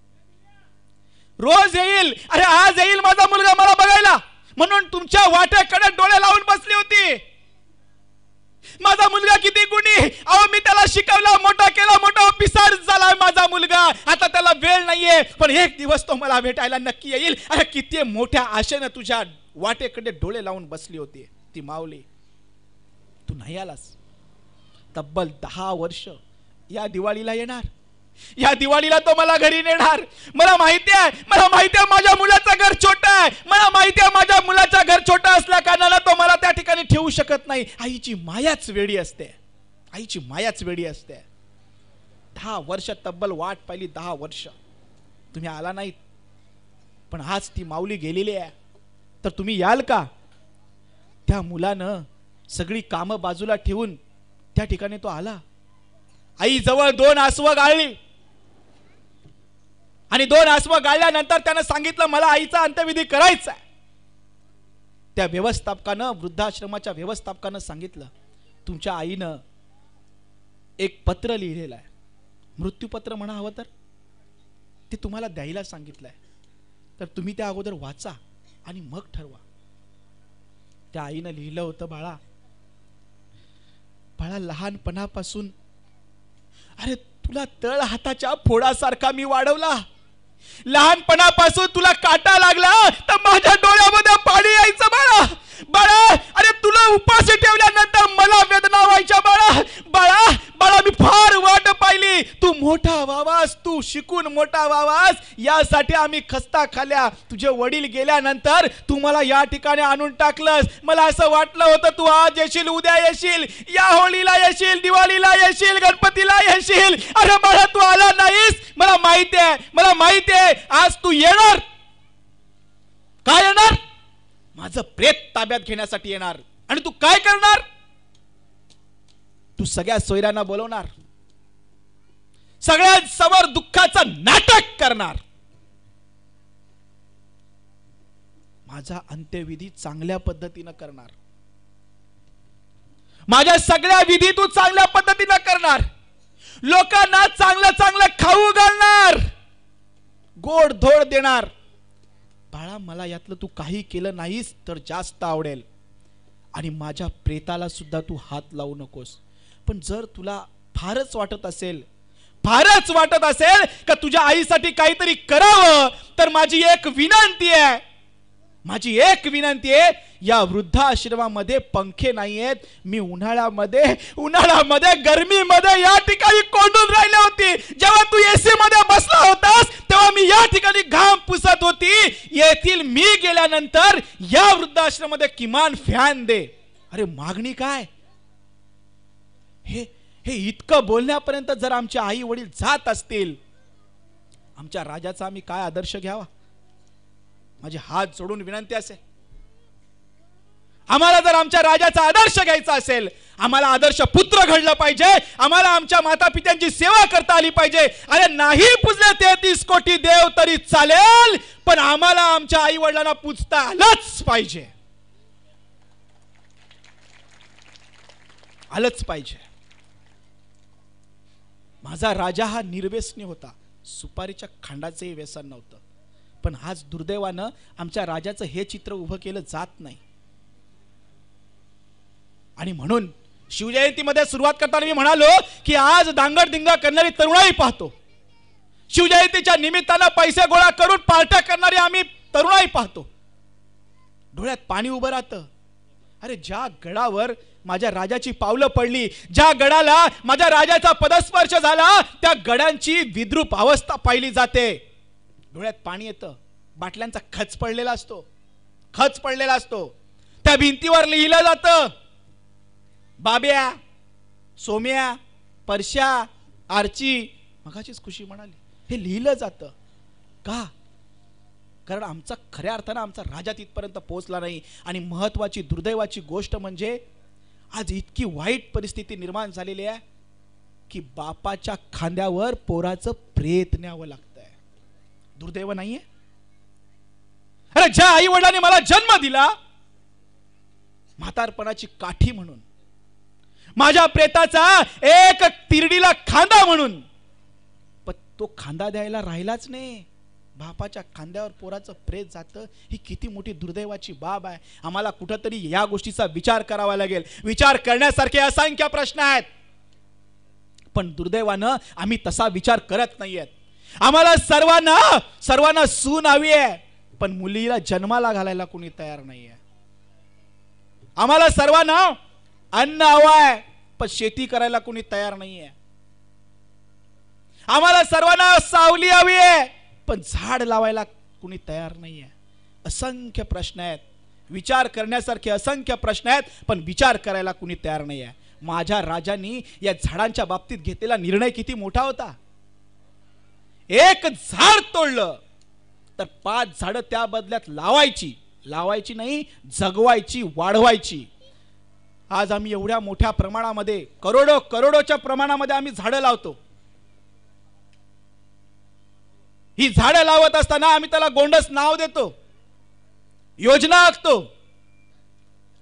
रोज येईल, अरे आज येईल माझा मुलगा मला बघायला म्हणून तुमच्या वाटेकडे डोळे लावून बसली होती. माझा मुलगा किती गुणी, अहो मी त्याला शिकवला, मोठा केला, मोठा ऑफिसर झाला माझा मुलगा, आता त्याला वेळ नाहीये, पण एक दिवस तो मला भेटायला नक्की येईल. अरे किती मोठ्या आशेने तुझ्या वाटेकडे डोळे लावून बसली होती ती माऊली, तू नाही आलास. तब्बल 10 वर्ष. या दिवाळीला येणार, या दिवाळीला तो मला घरी नेणार. मला माहिती आहे माझ्या मुलाचं घर छोटं आहे, मला माहिती आहे माझ्या मुलाचं घर छोटं असल्या कारणाला तो मला त्या ठिकाणी ठेवू शकत नाही. आईची मायाच वेडी असते, आईची मायाच वेडी असते. 10 वर्ष तब्बल वाट पाहिली, 10 वर्ष तुम्ही आला नाहीत. पण आज ती माऊली गेलेली आहे, तर तुम्ही याल का? त्या मुलानं सगळी कामं बाजूला ठेवून त्या ठिकाणी तो आला. आई जवळ 2 आसवं गाळली आणि 2 आसवं गाळल्यानंतर त्यानं सांगितलं मला आईचा अंत्यविधी करायचा आहे. त्या व्यवस्थापकानं, वृद्धाश्रमाच्या व्यवस्थापकानं सांगितलं, तुमच्या आईनं एक पत्र लिहिलेलं आहे, मृत्यूपत्र म्हणा हवं तर, ते तुम्हाला द्यायला सांगितलंय, तर तुम्ही त्या अगोदर वाचा आणि मग ठरवा. त्या आईनं लिहिलं होतं, बाळा लहानपणापासून, अरे तुला तळ हाताच्या फोडासारखा मी वाढवला, लहानपणापासून तुला काटा लागला तर माझ्या डोळ्यामध्ये पाणी यायचं बाळा. बाळा अरे तुला उपाशी ठेवल्यानंतर मला वेदना व्हायच्या बाळा. बाळा बाळा मी फार वाट पाहिली, तू मोठा व्हावास, तू शिकून मोठा व्हावास, यासाठी आम्ही खस्ता खाल्या. तुझे वडील गेल्यानंतर तू मला या ठिकाणी आणून टाकलंस. मला असं वाटलं होतं तू आज येशील, उद्या येशील, या होळीला येशील, दिवाळीला येशील, गणपतीला येशील. अरे बाळा तू आला नाहीस. मला माहिती आहे आज तू येणार. काय येणार? माझं प्रेत ताब्यात घेण्यासाठी येणार. आणि तू काय करणार? तू सगळ्या सोयऱ्यांना बोलवणार, सगळ्यांसमोर दुःखाचं नाटक करणार. माझा अंत्यविधी चांगल्या पद्धतीनं करणार, माझ्या सगळ्या विधी तू चांगल्या पद्धतीनं करणार. लोकांना चांगलं चांगलं खाऊ घालणार, गोड धोड देणार. बाळा मला यातलं तू काही केलं नाहीस तर जास्त आवडेल, आणि माझ्या प्रेताला सुद्धा तू हात लावू नकोस. पण जर तुला फारच वाटत असेल का तुझ्या आईसाठी काहीतरी करावं, तर माझी एक विनंती आहे, या वृद्धाश्रमामध्ये पंखे नाहीयेत. मी उन्हाळ्यामध्ये गर्मीमध्ये या ठिकाणी कोंडून राहिले होती. जेव्हा तू एसी मध्ये बसला होतास तेव्हा मी या ठिकाणी घाम पुसत होती. येथील मी गेल्यानंतर या वृद्धाश्रमामध्ये किमान फॅन दे. अरे मागणी काय? हे इतकं बोलण्यापर्यंत जर आमचे आई वडील जात असतील, आमच्या राजाचा आम्ही काय आदर्श घ्यावा? माझे हात जोडून विनंती असेल, आम्हाला जर आमच्या राजाचा आदर्श घ्यायचा असेल, आम्हाला आदर्श पुत्र घडलं पाहिजे. आम्हाला आमच्या माता पित्यांची सेवा करता आली पाहिजे. अरे नाही पूजले 33 कोटी देव तरी चालेल, पण आम्हाला आमच्या आई वडिलांना पूजता आलंच पाहिजे. माझा राजा हा निर्व्यसनी होता, सुपारीच्या खांडाचंही व्यसन नव्हतं. पण आज दुर्दैवानं आमच्या राजाचं हे चित्र उभं केलं जात नाही. आणि म्हणून शिवजयंतीमध्ये सुरुवात करताना मी म्हणालो की आज दांगडदिंगा करणारी तरुणाई पाहतो. शिवजयंतीच्या निमित्तानं पैसे गोळा करून पार्ट्या करणारी आम्ही तरुणाई पाहतो. डोळ्यात पाणी उभं राहतं. अरे ज्या गडावर माझ्या राजाची पावलं पडली, ज्या गडाला माझ्या राजाचा पदस्पर्श झाला, त्या गडांची विद्रूप अवस्था पाहिली जाते. डोळ्यात पाणी येतं. बाटल्यांचा खच पडलेला असतो. त्या भिंतीवर लिहिलं जातं, बाब्या, सोम्या, परश्या, आरची. मगाचीच खुशी म्हणाली, हे लिहिलं जातं का? कारण आमचा खऱ्या अर्थानं आमचा राजा तिथपर्यंत पोहोचला नाही. आणि महत्वाची दुर्दैवाची गोष्ट म्हणजे आज इतकी वाईट परिस्थिती निर्माण झालेली आहे की बापाच्या खांद्यावर पोराचं प्रेत न्यावं लागतंय. दुर्दैव नाहीये? अरे ज्या आई वडिलांनी मला जन्म दिला, म्हातारपणाची काठी म्हणून, माझ्या प्रेताचा एक तिरडीला खांदा म्हणून, पण तो खांदा द्यायला राहिलाच नाही. बापाच्या खांद्यावर पोराचं प्रेत जातं, ही किती मोठी दुर्दैवाची बाब आहे. आम्हाला कुठंतरी या गोष्टीचा विचार करावा लागेल. विचार करण्यासारखे असंख्य प्रश्न आहेत, पण दुर्दैवानं आम्ही तसा विचार करत नाहीयेत. आम्हाला सर्वांना सून हवी आहे, पण मुलीला जन्माला घालायला कोणी तयार नाहीये. आम्हाला सर्वांना अन्न हवं आहे, पण शेती करायला कोणी तयार नाहीये. आम्हाला सर्वांना सावली हवी आहे, पण झाड लावायला कोणी तयार नाहीये. असंख्य प्रश्न आहेत, विचार करण्यासारखे असंख्य प्रश्न आहेत, पण विचार करायला कोणी तयार नाहीये. माझ्या राजांनी या झाडांच्या बाबतीत घेतलेला निर्णय किती मोठा होता. एक झाड तोडलं तर 5 झाडं त्या बदल्यात लावायची नाही, जगवायची, वाढवायची. आज आम्ही एवढ्या मोठ्या प्रमाणामध्ये, करोडोच्या प्रमाणामध्ये आम्ही झाडं लावतो. ही झाडं लावत असताना आम्ही त्याला गोंडस नाव देतो, योजना आखतो.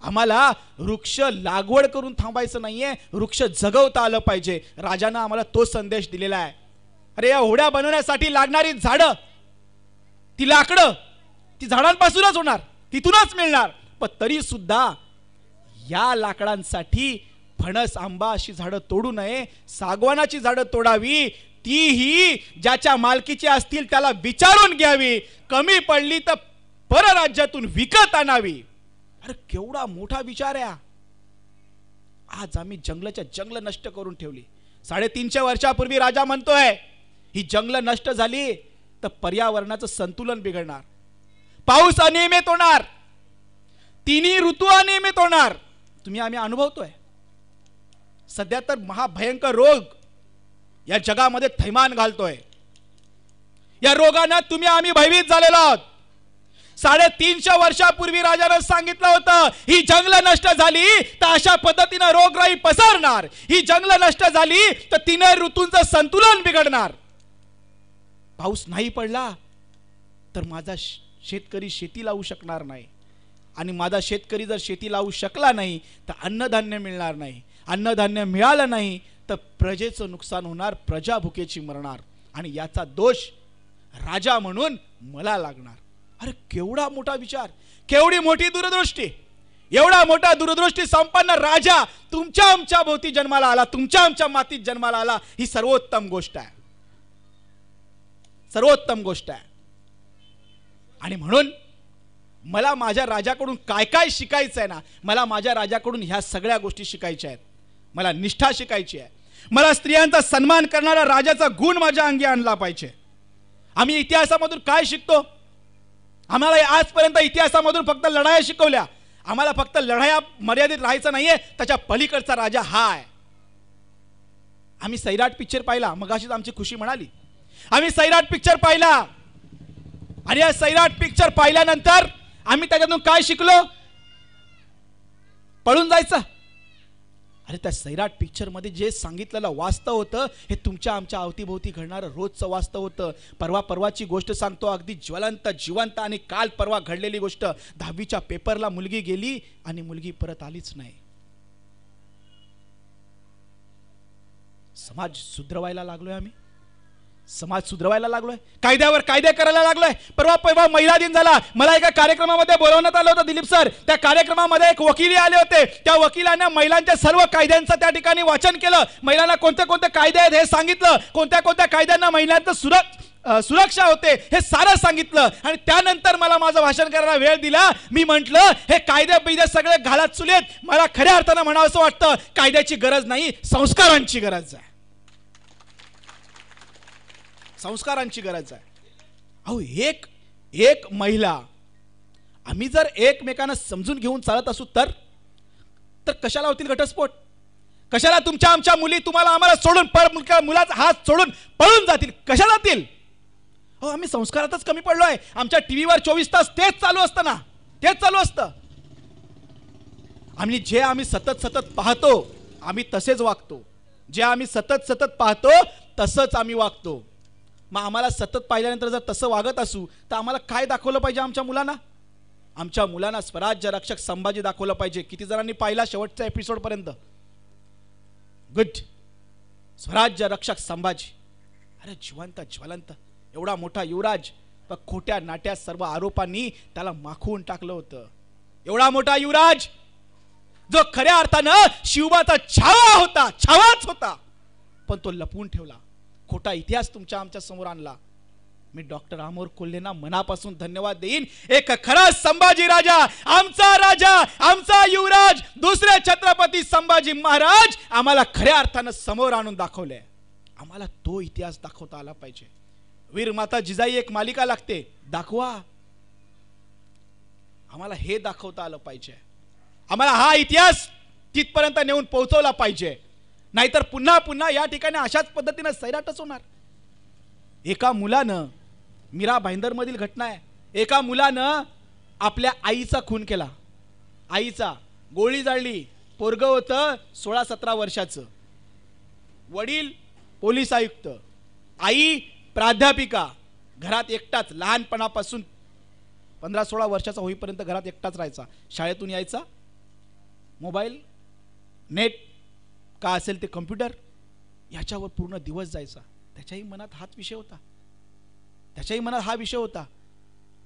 आम्हाला वृक्ष लागवड करून थांबायचं नाहीये, वृक्ष जगवता आलं पाहिजे. राजानं आम्हाला तो संदेश दिलेला आहे. अरे या होड्या बनवण्यासाठी लागणारी झाडं, ती लाकडं, ती झाडांपासूनच होणार, तिथूनच मिळणार. पण तरी सुद्धा या लाकडांसाठी फणस, आंबा अशी झाडं तोडू नये, सागवानाची झाडं तोडावी. तीही ज्याच्या मालकीची असतील त्याला विचारून घ्यावी, कमी पडली तर परराज्यातून विकत आणावी. अरे केवढा मोठा विचार आहे. आज आम्ही जंगल नष्ट करून ठेवली. 350 वर्षापूर्वी राजा म्हणतोय ही जंगल नष्ट झाली तर पर्यावरणाचं संतुलन बिघडणार, पाऊस अनियमित होणार, तिन्ही ऋतू अनियमित होणार. आम्ही अनुभवतोय. सध्या तर महाभयंकर रोग या जगामध्ये थैमान घालतोय. या रोगानं आम्ही भयभीत झालेलो आहोत. 350 वर्षापूर्वी राजानं सांगितलं होतं ही जंगल नष्ट झाली तर अशा पद्धतीनं रोगराई पसरणार, ही जंगल नष्ट झाली तर 3 ऋतूंचं संतुलन बिघडणार. पाऊस नाही पडला तर माझा शेतकरी शेती लावू शकणार नाही, आणि माझा शेतकरी जर शेती लावू शकला नाही तर अन्नधान्य मिळणार नाही. अन्नधान्य मिळालं नाही तर प्रजेचं नुकसान होणार, प्रजा भुकेची मरणार, आणि याचा दोष राजा म्हणून मला लागणार. अरे केवढा मोठा विचार, केवढी मोठी दूरदृष्टी, एवढा मोठा दूरदृष्टी संपन्न राजा तुमच्या आमच्या भोवती जन्माला आला, तुमच्या आमच्या मातीत जन्माला आला. ही सर्वोत्तम गोष्ट आहे, सर्वोत्तम गोष्ट आहे. आणि म्हणून मला माझ्या राजाकडून काय काय शिकायचं आहे ना, मला माझ्या राजाकडून ह्या सगळ्या गोष्टी शिकायच्या आहेत. मला निष्ठा शिकायची आहे, मला स्त्रियांचा सन्मान करणारा राजाचा गुण माझ्या अंगी आणला पाहिजे. आम्ही इतिहासामधून काय शिकतो? आम्हाला आजपर्यंत इतिहासामधून फक्त लढाया शिकवल्या. आम्हाला फक्त लढाया मर्यादित राहायचं नाहीये, त्याच्या पलीकडचा राजा हा आहे. आम्ही सैराट पिक्चर पाहिला, मगाशीच आमची खुशी म्हणाली, आम्ही सैराट पिक्चर पाहिला. आणि या सैराट पिक्चर पाहिल्यानंतर आम्ही त्याच्यातून काय शिकलो? पळून जायचं. अरे त्या सैराट पिक्चर मध्ये जे सांगितलेलं वास्तव होतं हे तुमच्या आमच्या अवतीभोवती घडणारं रोजचं वास्तव होतं. परवाची गोष्ट सांगतो, अगदी ज्वलंत जिवंत आणि काल परवा घडलेली गोष्ट. 10वीच्या पेपरला मुलगी गेली आणि मुलगी परत आलीच नाही. समाज सुधरवायला लागलोय, आम्ही समाज सुधरवायला लागलोय, कायद्यावर कायदे करायला लागलोय. परवा महिला दिन झाला, मला एका कार्यक्रमामध्ये बोलवण्यात आलं होतं दिलीप सर. त्या कार्यक्रमामध्ये एक वकील आले होते. त्या वकिलाने महिलांच्या सर्व कायद्यांचं त्या ठिकाणी वाचन केलं. महिलांना कोणते कोणते कायदे आहेत हे सांगितलं, कोणत्या कोणत्या कायद्यांना महिलांचं सुरक्षा होते हे सारं सांगितलं. आणि त्यानंतर मला माझं भाषण करायला वेळ दिला. मी म्हटलं हे कायदे बियदे सगळे घालात चुलेत. मला खऱ्या अर्थानं म्हणावं असं वाटतं, कायद्याची गरज नाही, संस्कारांची गरज आहे, संस्कारांची गरज आहे. अहो एक महिला, आम्ही जर एकमेकांना समजून घेऊन चालत असू तर कशाला होतील घटस्फोट? कशाला तुमच्या आमच्या मुली तुम्हाला आम्हाला सोडून मुलाचा हात सोडून पळून जातील? कशाला जातील? हो, आम्ही संस्कारातच कमी पडलोय. आमच्या टीव्हीवर 24 तास तेच चालू असतं ना, तेच चालू असतं. आम्ही सतत पाहतो आम्ही तसेच वागतो. जे आम्ही सतत पाहतो तसंच आम्ही वागतो. मग आम्हाला सतत पाहिल्यानंतर जर तसं वागत असू तर आम्हाला काय दाखवलं पाहिजे आमच्या मुलांना? आमच्या मुलांना स्वराज्य रक्षक संभाजी दाखवलं पाहिजे. किती जणांनी पाहिला शेवटच्या एपिसोड पर्यंत? गुड. स्वराज्य रक्षक संभाजी, अरे जिवंत ज्वलंत एवढा मोठा युवराज, पण खोट्या नाट्या सर्व आरोपांनी त्याला माखवून टाकलं होतं. एवढा मोठा युवराज जो खऱ्या अर्थानं शिवबाचा छावाच होता, पण तो लपवून ठेवला. खोटा इतिहास तुमच्या आमच्या समोर आणला. मी डॉक्टर अमोल कोल्हेंना मनापासून धन्यवाद देईन. एक खरा संभाजी राजा, आमचा युवराज, दुसरे छत्रपती संभाजी महाराज आम्हाला खऱ्या अर्थानं समोर आणून दाखवले. आम्हाला तो इतिहास दाखवता आला पाहिजे. वीर माता जिजाई एक मालिका लागते, दाखवा. आम्हाला हे दाखवता आलं पाहिजे. आम्हाला हा इतिहास तिथपर्यंत नेऊन पोहोचवला पाहिजे. नाहीतर पुन्हा या ठिकाणी अशाच पद्धतीने सैराटच होणार. एका मुलानं, मीरा भाईंदर मधील घटना आहे, एका मुलानं आपल्या आईचा खून केला. आईचा गोळी जाळली. पोरगं होतं 16-17 वर्षाचं. वडील पोलीस आयुक्त, आई प्राध्यापिका, घरात एकटाच. लहानपणापासून 15-16 वर्षाचा होईपर्यंत घरात एकटाच राहायचा. शाळेतून यायचा, मोबाईल, नेट का असेल ते कम्प्युटर, याच्यावर पूर्ण दिवस जायचा. त्याच्याही मनात हाच विषय होता, त्याच्याही मनात हा विषय होता,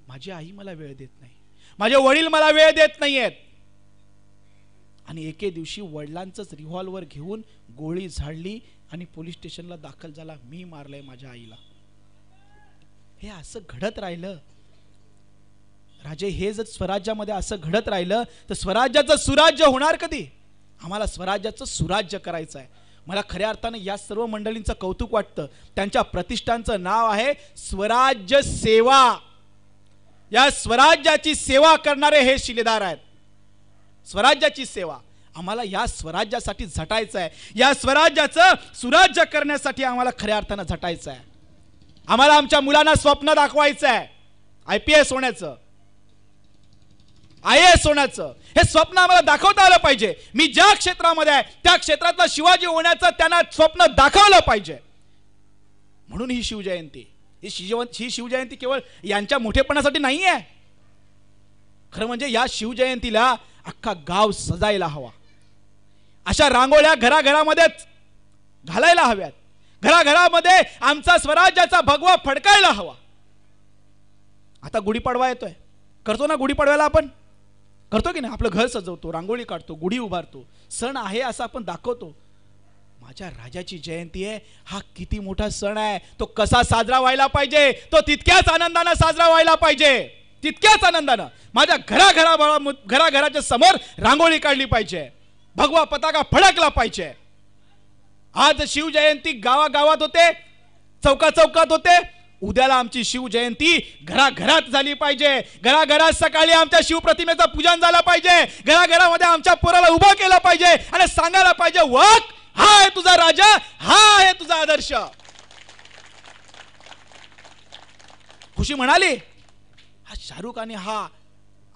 माझी आई मला वेळ देत नाही, माझे वडील मला वेळ देत नाहीयेत. आणि एके दिवशी वडिलांचंच रिव्हॉल्वर घेऊन गोळी झाडली आणि पोलीस स्टेशनला दाखल झाला, मी मारलंय माझ्या आईला. हे असं घडत राहिलं राजे, हे जर स्वराज्यामध्ये असं घडत राहिलं तर स्वराज्याचं सुराज्य होणार कधी? आम्हाला स्वराज्याचं सुराज्य करायचं आहे. मला खऱ्या अर्थाने या सर्व मंडळींचं कौतुक वाटतं. त्यांच्या प्रतिष्ठानचं नाव आहे स्वराज्य सेवा. या स्वराज्याची सेवा करणारे हे शिलेदार आहेत. स्वराज्याची सेवा. आम्हाला या स्वराज्यासाठी झटायचं आहे. या स्वराज्याचं सुराज्य करण्यासाठी आम्हाला खऱ्या अर्थाने झटायचं आहे. आम्हाला आमच्या मुलांना स्वप्न दाखवायचं आहे, IPS होण्याचं, IAS होण्याचं. हे स्वप्न आम्हाला दाखवता आलं पाहिजे. मी ज्या क्षेत्रामध्ये आहे त्या क्षेत्रातला शिवाजी होण्याचं त्यांना स्वप्न दाखवलं पाहिजे. म्हणून ही शिवजयंती, ही शिवजयंती केवळ यांच्या मोठेपणासाठी नाही आहे. खरं म्हणजे या शिवजयंतीला अख्खा गाव सजायला हवा. अशा रांगोळ्या घराघरामध्ये घालायला हव्यात. घराघरामध्ये आमचा स्वराज्याचा भगवा फडकायला हवा. आता गुढीपाडवा येतोय, करतो ना गुढीपाडव्याला आपण, करतो की नाही, आपलं घर सजवतो, रांगोळी काढतो, गुढी उभारतो, सण आहे असं आपण दाखवतो. माझ्या राजाची जयंती आहे, हा किती मोठा सण आहे, तो कसा साजरा व्हायला पाहिजे, तो तितक्याच आनंदाने साजरा व्हायला पाहिजे, तितक्याच आनंदानं. माझ्या घराघराच्या समोर रांगोळी काढली पाहिजे, भगवा पताका फडकला पाहिजे. आज शिवजयंती गावागावात होते, चौकात होते, उद्याला आमची शिवजयंती घराघरात झाली पाहिजे. घराघरात सकाळी आमच्या शिवप्रतिमेचं पूजन झालं पाहिजे, घराघरामध्ये आमच्या पोराला उभं केलं पाहिजे आणि सांगायला पाहिजे, वाघ हा आहे तुझा राजा, हा आहे तुझा आदर्श. खुशी म्हणाली, हा शाहरुख आणि हा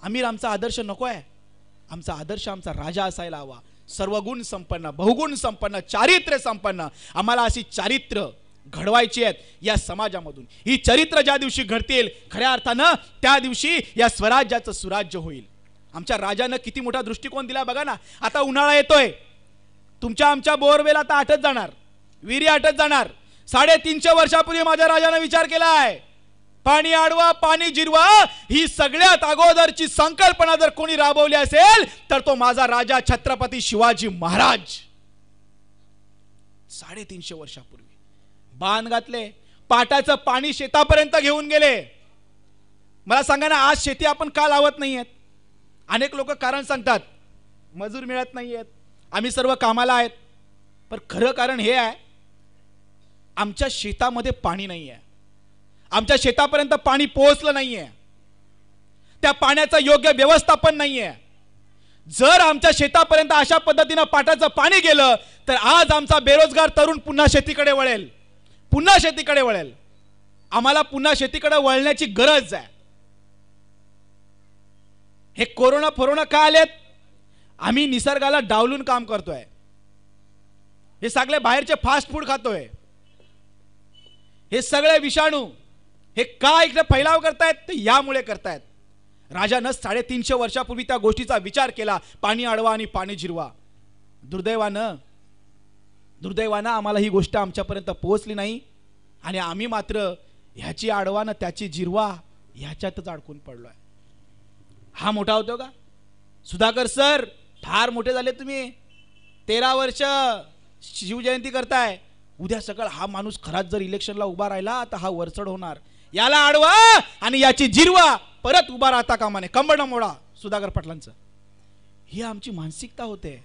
आमिर आमचा आदर्श नको आहे, आमचा आदर्श आमचा राजा असायला हवा, सर्वगुण संपन्न, बहुगुण संपन्न, चारित्र्य संपन्न. आम्हाला अशी चारित्र्य घडवायची आहेत या समाजामधून. ही चरित्र ज्या दिवशी घडतील, खऱ्या अर्थानं त्या दिवशी या स्वराज्याचं सुराज्य होईल. आमच्या राजानं किती मोठा दृष्टिकोन दिला बघा ना. आता उन्हाळा येतोय, तुमच्या आमच्या बोरवेल आता आटत जाणार, विहिरी आटत जाणार. 350 वर्षापूर्वी माझ्या राजानं विचार केलाय, पाणी अडवा पाणी जिरवा ही सगळ्यात अगोदरची संकल्पना जर कोणी राबवली असेल तर तो माझा राजा छत्रपती शिवाजी महाराज. 350 वर्षापूर्वी बांध घातले, पाटाचं पाणी शेतापर्यंत घेऊन गेले. मला सांगा ना, आज शेती आपण का लावत नाहीयेत? अनेक लोक कारण सांगतात, मजूर मिळत नाहीयेत, आम्ही सर्व कामाला आहेत. पण खरं कारण हे आहे, आमच्या शेतामध्ये पाणी नाही आहे, आमच्या शेतापर्यंत पाणी पोहोचलं नाहीये, त्या पाण्याचं योग्य व्यवस्थापन नाहीये. जर आमच्या शेतापर्यंत अशा पद्धतीने पाटाचं पाणी गेलं तर आज आमचा बेरोजगार तरुण पुन्हा शेतीकडे वळेल, पुन्हा शेतीकडे वळेल. आम्हाला पुन्हा शेतीकडे वळण्याची गरज आहे. हे कोरोना का आलेत? आम्ही निसर्गाला डावलून काम करतोय, हे सगळे बाहेरचे फास्ट फूड खातोय, हे सगळे विषाणू हे का इकडे फैलाव करतायत? ते यामुळे करतायत. राजानं 350 वर्षापूर्वी त्या गोष्टीचा विचार केला, पाणी अडवा आणि पाणी जिरवा. दुर्दैवानं आम्हाला ही गोष्ट आमच्यापर्यंत पोहोचली नाही आणि आम्ही मात्र ह्याची अडवा ना त्याची जिरवा ह्याच्यातच अडकून पडलोय. हा मोठा होतो का? सुधाकर सर फार मोठे झाले तुम्ही, 13 वर्ष शिवजयंती करताय. उद्या सकाळ हा माणूस खराच जर इलेक्शनला उभा राहिला तर हा वरचढ होणार. याला अडवा आणि याची जिरवा, परत उभा राहता कामाने, कंबरडं मोडा सुधाकर पाटलांचं. ही आमची मानसिकता होते,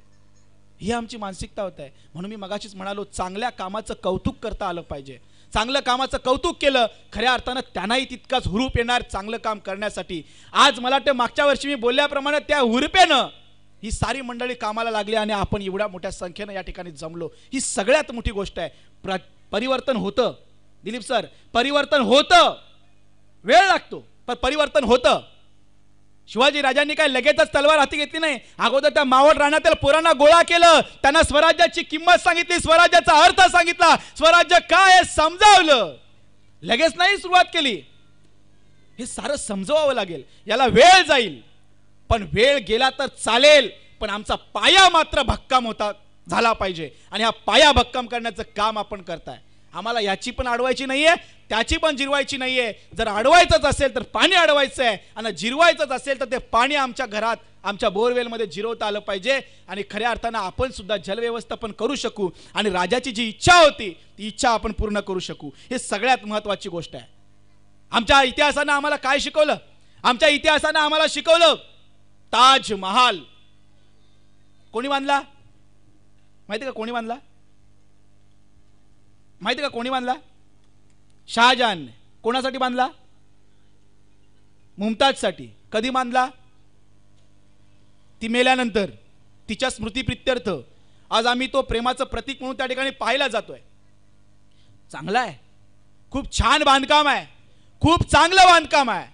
ही आमची मानसिकता होते. म्हणून मी मगाशीच म्हणालो, चांगल्या कामाचं कौतुक करता आलं पाहिजे. चांगलं कामाचं कौतुक केलं, खऱ्या अर्थानं त्यांनाही तितकाच हुरूप येणार चांगलं काम करण्यासाठी. आज मला वाटतं मागच्या वर्षी मी बोलल्याप्रमाणे त्या हुरूपेनं ही सारी मंडळी कामाला लागली आणि आपण एवढ्या मोठ्या संख्येनं या ठिकाणी जमलो. ही सगळ्यात मोठी गोष्ट आहे. परिवर्तन होतं दिलीप सर, परिवर्तन होतं, वेळ लागतो पण परिवर्तन होतं. शिवाजी राजांनी काय लगेचच तलवार हाती घेतली नाही. अगोदर त्या मावळ रानातील पोरांना गोळा केलं, त्यांना स्वराज्याची किंमत सांगितली, स्वराज्याचा अर्थ सांगितला, स्वराज्य काय हे समजावलं. लगेच नाही सुरुवात केली. हे सारं समजवावं लागेल, याला वेळ जाईल. पण वेळ गेला तर चालेल, पण आमचा पाया मात्र भक्कम झाला पाहिजे. आणि हा पाया भक्कम करण्याचं काम आपण करताय. आम्हाला याची पण अडवायची नाहीये, त्याची पण जिरवायची नाहीये. जर अडवायचंच असेल तर पाणी अडवायचं आहे आणि जिरवायचंच असेल तर ते पाणी आमच्या घरात, आमच्या बोरवेलमध्ये जिरवता आलं पाहिजे. आणि खऱ्या अर्थानं आपण सुद्धा जलव्यवस्थापन करू शकू आणि राजाची जी इच्छा होती ती इच्छा आपण पूर्ण करू शकू. हे सगळ्यात महत्त्वाची गोष्ट आहे. आमच्या इतिहासानं आम्हाला काय शिकवलं? आमच्या इतिहासानं आम्हाला शिकवलं, ताजमहाल कोणी बांधला माहिती का? कोणी बांधला माहिती का? कोणी बांधला? शहाजहान. कोणासाठी बांधला? मुमताजसाठी. कधी बांधला? ती मेल्यानंतर, तिच्या स्मृतीप्रित्यर्थ. आज आम्ही तो प्रेमाचं प्रतीक म्हणून त्या ठिकाणी पाहायला जातोय. चांगला आहे, खूप छान बांधकाम आहे, खूप चांगलं बांधकाम आहे.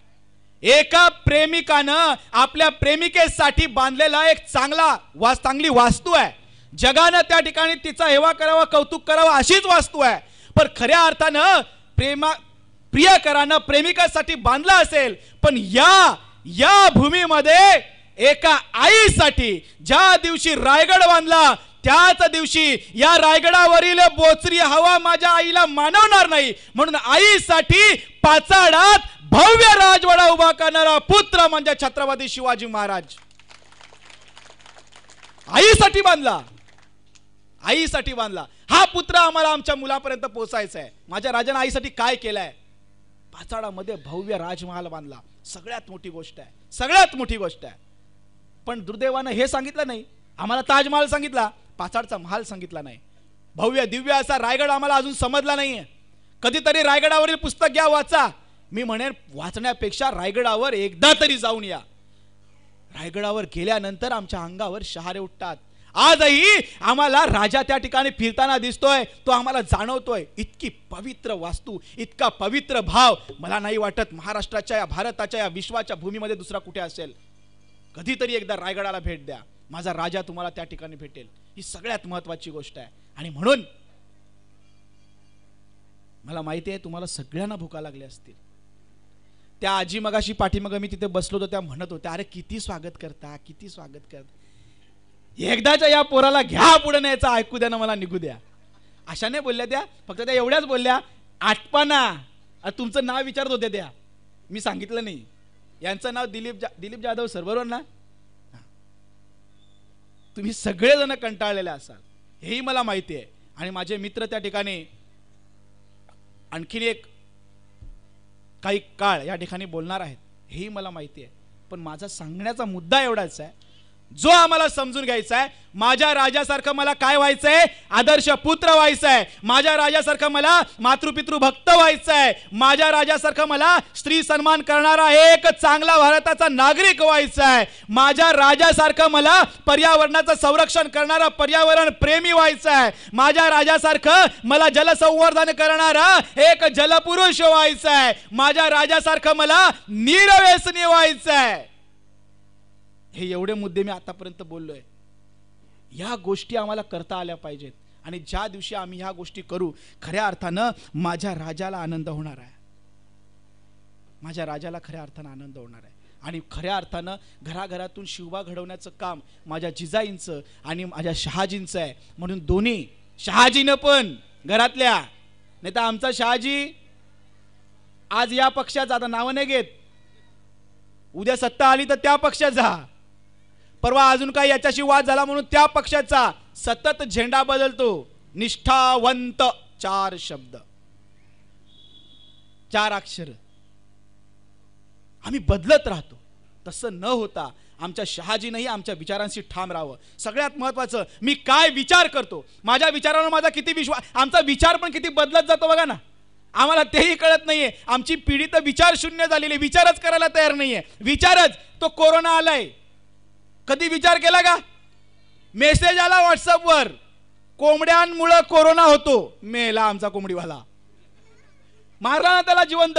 एका प्रेमिकानं आपल्या प्रेमिकेसाठी बांधलेला एक चांगली वास्तू आहे. जगानं त्या ठिकाणी तिचा हेवा करावा, कौतुक करावा अशीच वास्तू आहे. पण खऱ्या अर्थानं प्रियकरानं प्रेमिकासाठी बांधला असेल, पण या भूमीमध्ये एका आईसाठी ज्या दिवशी रायगड बांधला त्याच दिवशी या रायगडावरील बोचरी हवा माझ्या आईला मानवणार नाही, म्हणून आईसाठी पाचाडात भव्य राजवाडा उभा करणारा पुत्र म्हणजे छत्रपती शिवाजी महाराज. आईसाठी बांधला, आईसाठी बांधला. हा पुत्र आम्हाला आमच्या मुलापर्यंत पोहोचायचा आहे. माझ्या राजाने आईसाठी काय केलंय? पाचाडामध्ये भव्य राजमहाल बांधला. सगळ्यात मोठी गोष्ट आहे, सगळ्यात मोठी गोष्ट आहे. पण दुर्दैवानं हे सांगितलं नाही, आम्हाला ताजमहाल सांगितला, पाचाडचा महाल सांगितला नाही. भव्य दिव्य असा रायगड आम्हाला अजून समजला नाहीये. कधीतरी रायगडावरील पुस्तक घ्या, वाचा. मी म्हणेन वाचण्यापेक्षा रायगडावर एकदा तरी जाऊन या. रायगडावर गेल्यानंतर आमच्या अंगावर शहारे उठतात. आजही आम्हाला राजा त्या ठिकाणी फिरताना दिसतोय, तो आम्हाला जाणवतोय. इतकी पवित्र वास्तू, इतका पवित्र भाव मला नाही वाटत महाराष्ट्राच्या या भारताच्या या विश्वाच्या भूमीमध्ये दुसरा कुठे असेल. कधीतरी एकदा रायगडाला भेट द्या, माझा राजा तुम्हाला त्या ठिकाणी भेटेल. ही सगळ्यात महत्वाची गोष्ट आहे. आणि म्हणून मला माहिती आहे तुम्हाला सगळ्यांना भुका लागल्या असतील. त्या आजी मगाशी पाठीमागे मी तिथे बसलो होतो, त्या म्हणत होत्या, अरे किती स्वागत करता, किती स्वागत करता. एकदाच्या या पोराला घ्या पुढे न्यायचं, ऐकू द्या ना, मला निघू द्या. अशा नाही बोलल्या त्या, फक्त त्या एवढ्याच बोलल्या, आटपाना. तुमचं नाव विचारत होते त्या, मी सांगितलं नाही. यांचं नाव दिलीप जाधव सर, बरोबर ना? तुम्ही सगळेजण कंटाळलेले असाल, हेही मला माहिती आहे. आणि माझे मित्र त्या ठिकाणी आणखीन एक काही काळ या ठिकाणी बोलणार आहेत, हेही मला माहिती आहे. पण माझा सांगण्याचा मुद्दा एवढाच आहे, जो आम्हाला समजून घ्यायचा आहे, माझ्या राजासारखं मला काय व्हायचंय? आदर्श पुत्र व्हायचंय. माझ्या राजासारखं मला मातृपितृ भक्त व्हायचंय. माझ्या राजासारखं मला स्त्री सन्मान करणारा एक चांगला भारताचा नागरिक व्हायचाय. माझ्या राजासारखं मला पर्यावरणाचं संरक्षण करणारा पर्यावरण प्रेमी व्हायचंय. माझ्या राजासारखं मला जलसंवर्धन करणारा एक जलपुरुष व्हायचंय. माझ्या राजासारखं मला निरव्यसनी व्हायचंय. हे एवढे मुद्दे मी आतापर्यंत बोललोय. या गोष्टी आम्हाला करता आल्या पाहिजेत. आणि ज्या दिवशी आम्ही ह्या गोष्टी करू, खऱ्या अर्थानं माझ्या राजाला आनंद होणार आहे. माझ्या राजाला खऱ्या अर्थानं आनंद होणार आहे. आणि खऱ्या अर्थानं घराघरातून शिवबा घडवण्याचं काम माझ्या जिजाईंचं आणि माझ्या शहाजींचं आहे. म्हणून दोन्ही शहाजीनं पण घरातल्या, नाही तर आमचा शहाजी आज या पक्षाचा, आता नावं नाही घेत, उद्या सत्ता आली तर त्या पक्षाचा, परवा अजून काही याच्याशी वाद झाला म्हणून त्या पक्षाचा, सतत झेंडा बदलतो. निष्ठावंत, 4 शब्द, 4 अक्षर, आम्ही बदलत राहतो. तसं न होता आमच्या शहाजीनंही आमच्या विचारांशी ठाम राहावं. सगळ्यात महत्वाचं, मी काय विचार करतो, माझ्या विचारांवर माझा किती विश्वास, आमचा विचार पण किती बदलत जातो बघा ना. आम्हाला तेही कळत नाहीये. आमची पिढी तर विचार शून्य झालेली, विचारच करायला तयार नाहीये. विचारच, तो कोरोना आलाय, कधी विचार केला का? मेसेज आला व्हॉट्सअपवर, कोंबड्यांमुळे कोरोना होतो. मेला आमचा कोंबडीवाला, मारला ना त्याला जिवंत.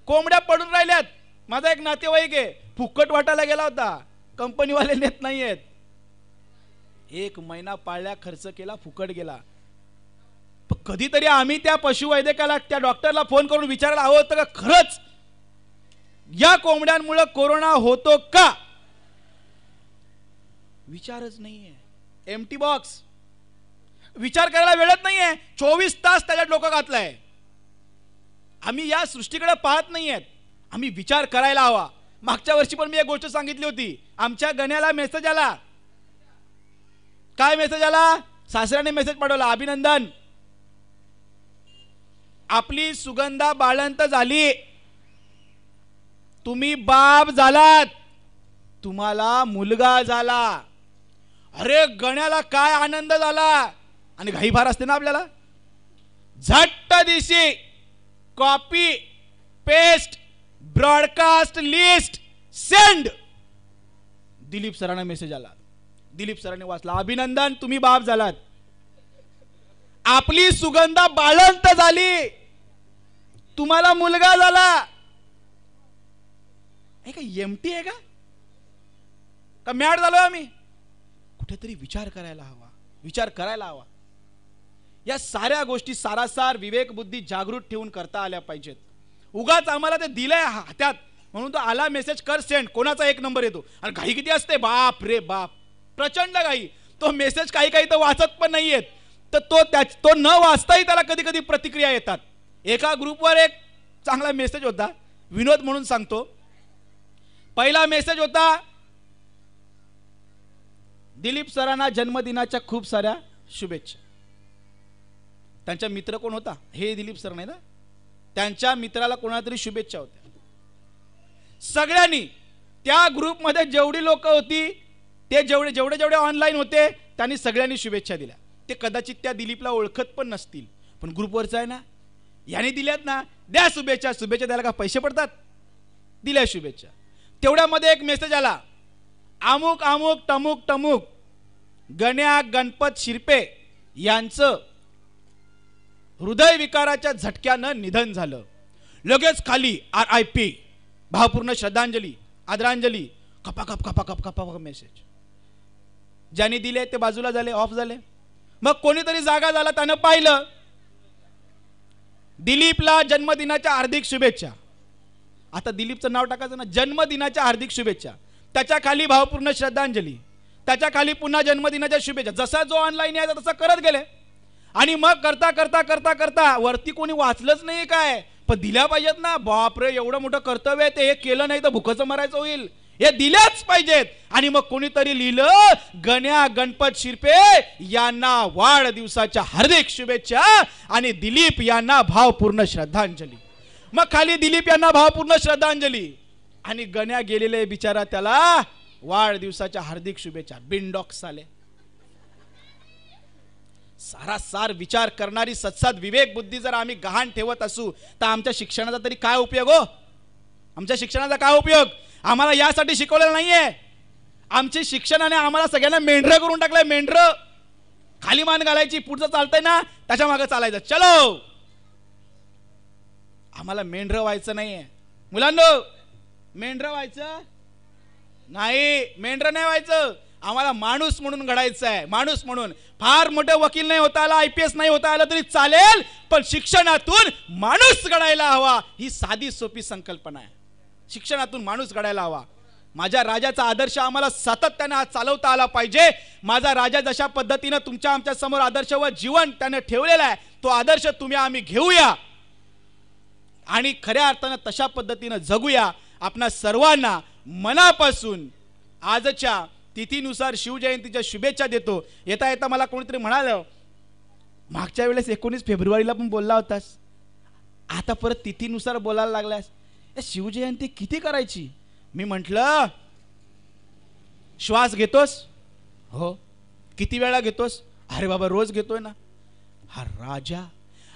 कोंबड्या पडून राहिल्यात. माझा एक नातेवाईक आहे, फुकट वाटायला गेला होता, कंपनीवाले नेत नाहीयेत. 1 महिना पाळल्या, खर्च केला, फुकट गेला. कधीतरी आम्ही त्या पशुवैद्यकाला, त्या डॉक्टरला फोन करून विचारायला हवं होतं का खरंच या कोंबड्यांमुळे कोरोना होतो का? विचारच नाहीये. Empty box. विचार करायला वेळच नाहीये. 24 तास त्याच्यात डोकं घातलंय. आम्ही या सृष्टीकडे पाहत नाहीयेत. आम्ही विचार करायला हवा. मागच्या वर्षी पण मी एक गोष्ट सांगितली होती. आमच्या गण्याला मेसेज आला. काय मेसेज आला? सासऱ्याने मेसेज पाठवला, अभिनंदन, आपली सुगंधा बाळंत झाली, तुम्ही बाप झालात, तुम्हाला मुलगा झाला. अरे गण्याला काय आनंद झाला. आणि घाई फार असते ना आपल्याला. झट्ट दिशी copy paste broadcast list send. Dilip सरांना मेसेज आला. दिलीप सरांनी वाचला, अभिनंदन, तुम्ही बाप झालात, आपली सुगंधा बाळंत झाली, तुम्हाला मुलगा झाला. हे का एमटी आहे का मॅड झालो आम्ही? कुठेतरी विचार करायला हवा, विचार करायला हवा. या साऱ्या गोष्टी सारासार विवेक बुद्धी जागृत ठेवून करता आल्या पाहिजेत. उगाच आम्हाला ते दिलंय हातात म्हणून तो आला मेसेज कर सेंड, कोणाचा 1 नंबर येतो. आणि घाई किती असते, बाप रे बाप, प्रचंड घाई. तो मेसेज काही काही तर वाचत पण नाहीयेत, तर तो न वाचताही त्याला कधी कधी प्रतिक्रिया येतात. एका ग्रुपवर एक चांगला मेसेज होता, विनोद म्हणून सांगतो. पहिला मेसेज होता, दिलीप सरांना जन्मदिनाच्या खूप साऱ्या शुभेच्छा. त्यांचा मित्र कोण होता? हे दिलीप सर नाही ना, त्यांच्या मित्राला कोणातरी शुभेच्छा होत्या. सगळ्यांनी त्या ग्रुपमध्ये जेवढी लोक होती ते जेवढे ऑनलाईन होते त्यांनी सगळ्यांनी शुभेच्छा दिल्या. ते कदाचित त्या दिलीपला ओळखत पण नसतील, पण ग्रुपवरचं आहे ना, याने दिल्यात ना, द्या शुभेच्छा. शुभेच्छा द्यायला का पैसे पडतात? दिल्या शुभेच्छा. तेवढ्यामध्ये एक मेसेज आला, अमुक अमुक टमुक टमुक गण्या गणपत शिरपे यांचं हृदयविकाराच्या झटक्यानं निधन झालं. लगेच खाली RIP, भावपूर्ण श्रद्धांजली, आदरांजली, कपाकप कपाकप कपाकप मेसेज. ज्यांनी दिले ते बाजूला झाले, ऑफ झाले. मग कोणीतरी जागा झाला, त्यानं पाहिलं, दिलीपला जन्मदिनाच्या हार्दिक शुभेच्छा. आता दिलीपचं नाव टाकायचं ना, जन्मदिनाच्या हार्दिक शुभेच्छा. त्याच्या खाली भावपूर्ण श्रद्धांजली, त्याच्या खाली पुन्हा जन्मदिनाच्या शुभेच्छा. जसा जो ऑनलाईन यायचा तसा करत गेले. आणि मग करता करता करता करता वरती कोणी वाचलंच नाही काय, पण दिल्या पाहिजेत ना. बापरे, एवढं मोठं कर्तव्य आहे, ते हे केलं नाही तर भुकचं मरायचं होईल, हे दिल्याच पाहिजेत. आणि मग कोणीतरी लिहिलं, गण्या गणपत शिरपे यांना वाढदिवसाच्या हार्दिक शुभेच्छा आणि दिलीप यांना भावपूर्ण श्रद्धांजली. मग खाली दिलीप यांना भावपूर्ण श्रद्धांजली आणि गण्या गेलेले बिचारा, त्याला वाढदिवसाच्या हार्दिक शुभेच्छा. बिनडॉक्स आले. सारासार विचार करणारी सत्साद विवेक बुद्धी जर आम्ही गहाण ठेवत असू तर आमच्या शिक्षणाचा तरी काय उपयोग हो? आमच्या शिक्षणाचा काय उपयोग? आम्हाला यासाठी शिकवलेलं नाहीये. आमच्या शिक्षणाने आम्हाला सगळ्यांना मेंढरं करून टाकलंय. मेंढरं खाली मान घालायची, पुढचं चालतंय ना त्याच्या मागे चालायचं. चलो, आम्हाला मेंढरं व्हायचं नाहीये मुलांनो. मेंढरं व्हायचं नाही, मेंढरं नाही व्हायचं. आम्हाला माणूस म्हणून घडायचं आहे. माणूस म्हणून फार मोठे वकील नाही होता आला, IPS नाही होता आला तरी चालेल, पण शिक्षणातून माणूस घडायला हवा. ही साधी सोपी संकल्पना आहे. शिक्षणातून माणूस घडायला हवा. माझ्या राजाचा आदर्श आम्हाला सातत्याने चालवता आला पाहिजे. माझा राजा जशा पद्धतीने तुमच्या आमच्या समोर आदर्श व जीवन त्याने ठेवलेला आहे, तो आदर्श तुम्ही आम्ही घेऊया आणि खऱ्या अर्थानं तशा पद्धतीने जगूया. आपणा सर्वांना मनापासून आजच्या तिथीनुसार शिवजयंतीच्या शुभेच्छा देतो. येता येता मला कोणीतरी म्हणालं, मागच्या वेळेस 19 फेब्रुवारीला पण बोलला होतास, आता परत तिथीनुसार बोलायला लागलास, शिवजयंती किती करायची? मी म्हटलं, श्वास घेतोस? हो. किती वेळा घेतोस? अरे बाबा रोज घेतोय ना.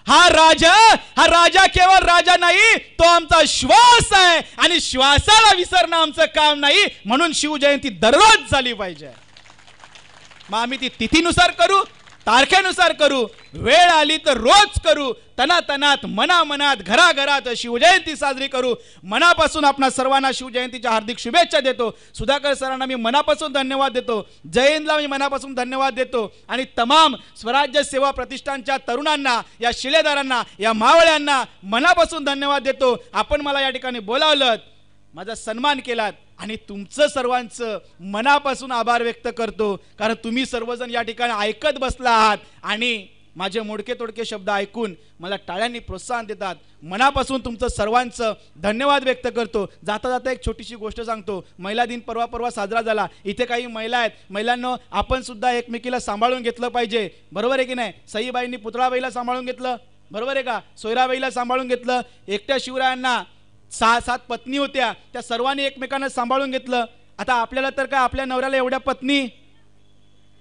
हा राजा केवळ राजा नाही, तो आमचा श्वास आहे आणि श्वासाला विसरणं आमचं काम नाही. म्हणून शिवजयंती दररोज झाली पाहिजे. मग आम्ही ती तिथीनुसार करू, तारखेनुसार करू, वेळ आली तर रोज करू, तनातनात मनामनात घराघरात शिवजयंती साजरी करू. मनापासून आपणा सर्वांना शिवजयंतीच्या हार्दिक शुभेच्छा देतो. सुधाकर सरांना मी मनापासून धन्यवाद देतो. जयंतला मी मनापासून धन्यवाद देतो आणि तमाम स्वराज्य सेवा प्रतिष्ठानच्या तरुणांना, या शिलेदारांना, या मावळ्यांना मनापासून धन्यवाद देतो. आपण मला या ठिकाणी बोलावलं, माझा सन्मान केलात आणि तुमचं सर्वांचं मनापासून आभार व्यक्त करतो. कारण तुम्ही सर्वजण या ठिकाणी ऐकत बसला आहात आणि माझे मोडके तोडके शब्द ऐकून मला टाळ्यांनी प्रोत्साहन देतात. मनापासून तुमचं सर्वांचं धन्यवाद व्यक्त करतो. जाता जाता एक छोटीशी गोष्ट सांगतो. महिला दिन परवा साजरा झाला. इथे काही महिला आहेत. महिलांनो, आपण सुद्धा एकमेकीला सांभाळून घेतलं पाहिजे. बरोबर आहे की नाही? सईबाईंनी पुतळाबाईला सांभाळून घेतलं, बरोबर आहे का? सोयराबाईला सांभाळून घेतलं. एकट्या शिवरायांना 6-7 पत्नी होत्या, त्या सर्वांनी एकमेकांना सांभाळून घेतलं. आता आपल्याला तर काय, आपल्या नवऱ्याला एवढ्या पत्नी,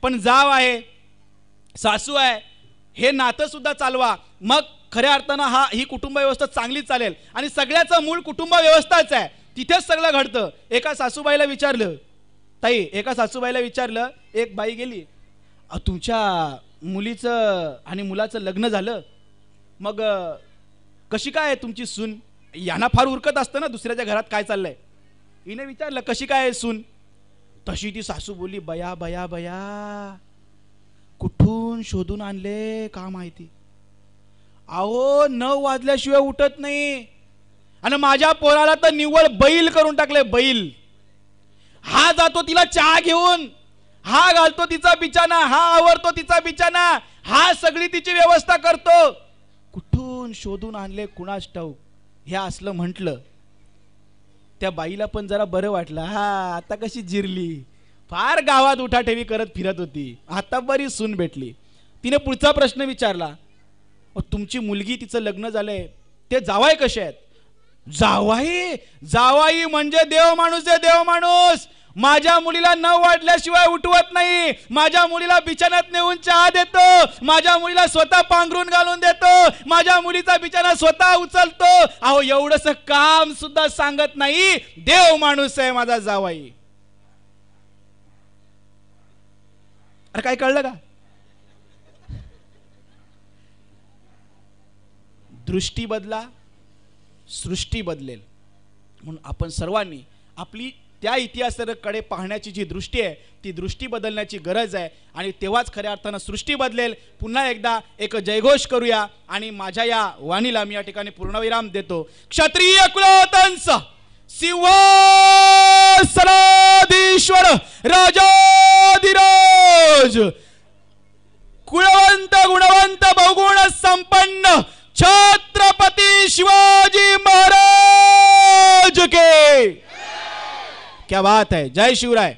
पण जाव आहे, सासू आहे, हे नातं सुद्धा चालवा. मग खऱ्या अर्थानं ही कुटुंब व्यवस्था चांगली चालेल. आणि सगळ्याचं मूळ कुटुंब व्यवस्थाच आहे, तिथेच सगळं घडतं. एका सासूबाईला विचारलं, एक बाई गेली, तुमच्या मुलीचं आणि मुलाचं लग्न झालं, मग कशी काय तुमची सून? यांना फार उरकत असतं ना दुसऱ्याच्या घरात काय चाललंय. हिने विचारलं, कशी काय सून? तशी ती सासू बोलली, बया बया बया, कुठून शोधून आणले का माहिती, अहो 9 वाजल्याशिवाय उठत नाही आणि माझ्या पोराला तर निव्वळ बैल करून टाकले. बैल. हा जातो तिला चहा घेऊन, हा घालतो तिचा बिछाना, हा आवरतो तिचा बिछाना, हा सगळी तिची व्यवस्था करतो. कुठून शोधून आणले कुणास ठाऊक. हे असलं म्हटलं त्या बाईला पण जरा बरं वाटलं, हा आता कशी जिरली, फार गावात उठाठेवी करत फिरत होती, आता बरी सून भेटली. तिने पुढचा प्रश्न विचारला, तुमची मुलगी तिचं लग्न झालंय, ते जावाई कसे आहेत? जावाई जावाई म्हणजे देव माणूस आहे, देव माणूस. माझ्या मुलीला न वाढल्याशिवाय उठवत नाही, माझ्या मुलीला बिछाण्यात नेऊन चहा देतो, माझ्या मुलीला स्वतः पांघरून घालून देतो, माझ्या मुलीचा बिछाना स्वतः उचलतो. अहो एवढंस काम सुद्धा सांगत नाही, देव माणूस आहे माझा जावाई. अरे काय कळलं का? दृष्टी बदला, सृष्टी बदलेल. म्हणून आपण सर्वांनी आपली त्या इतिहासाकडे पाहण्याची जी दृष्टी आहे ती दृष्टी बदलण्याची गरज आहे, आणि तेव्हाच खऱ्या अर्थानं सृष्टी बदलेल. पुन्हा एकदा एक जयघोष करूया आणि माझ्या या वाणीला मी या ठिकाणी पूर्णविराम देतो. क्षत्रिय कुलोत्तंस सिंहासनाधीश्वर राजाधिराज कुळवंत गुणवंत बहुगुण संपन्न छत्रपती शिवाजी महाराज के. क्या बात है. जय शिवराय.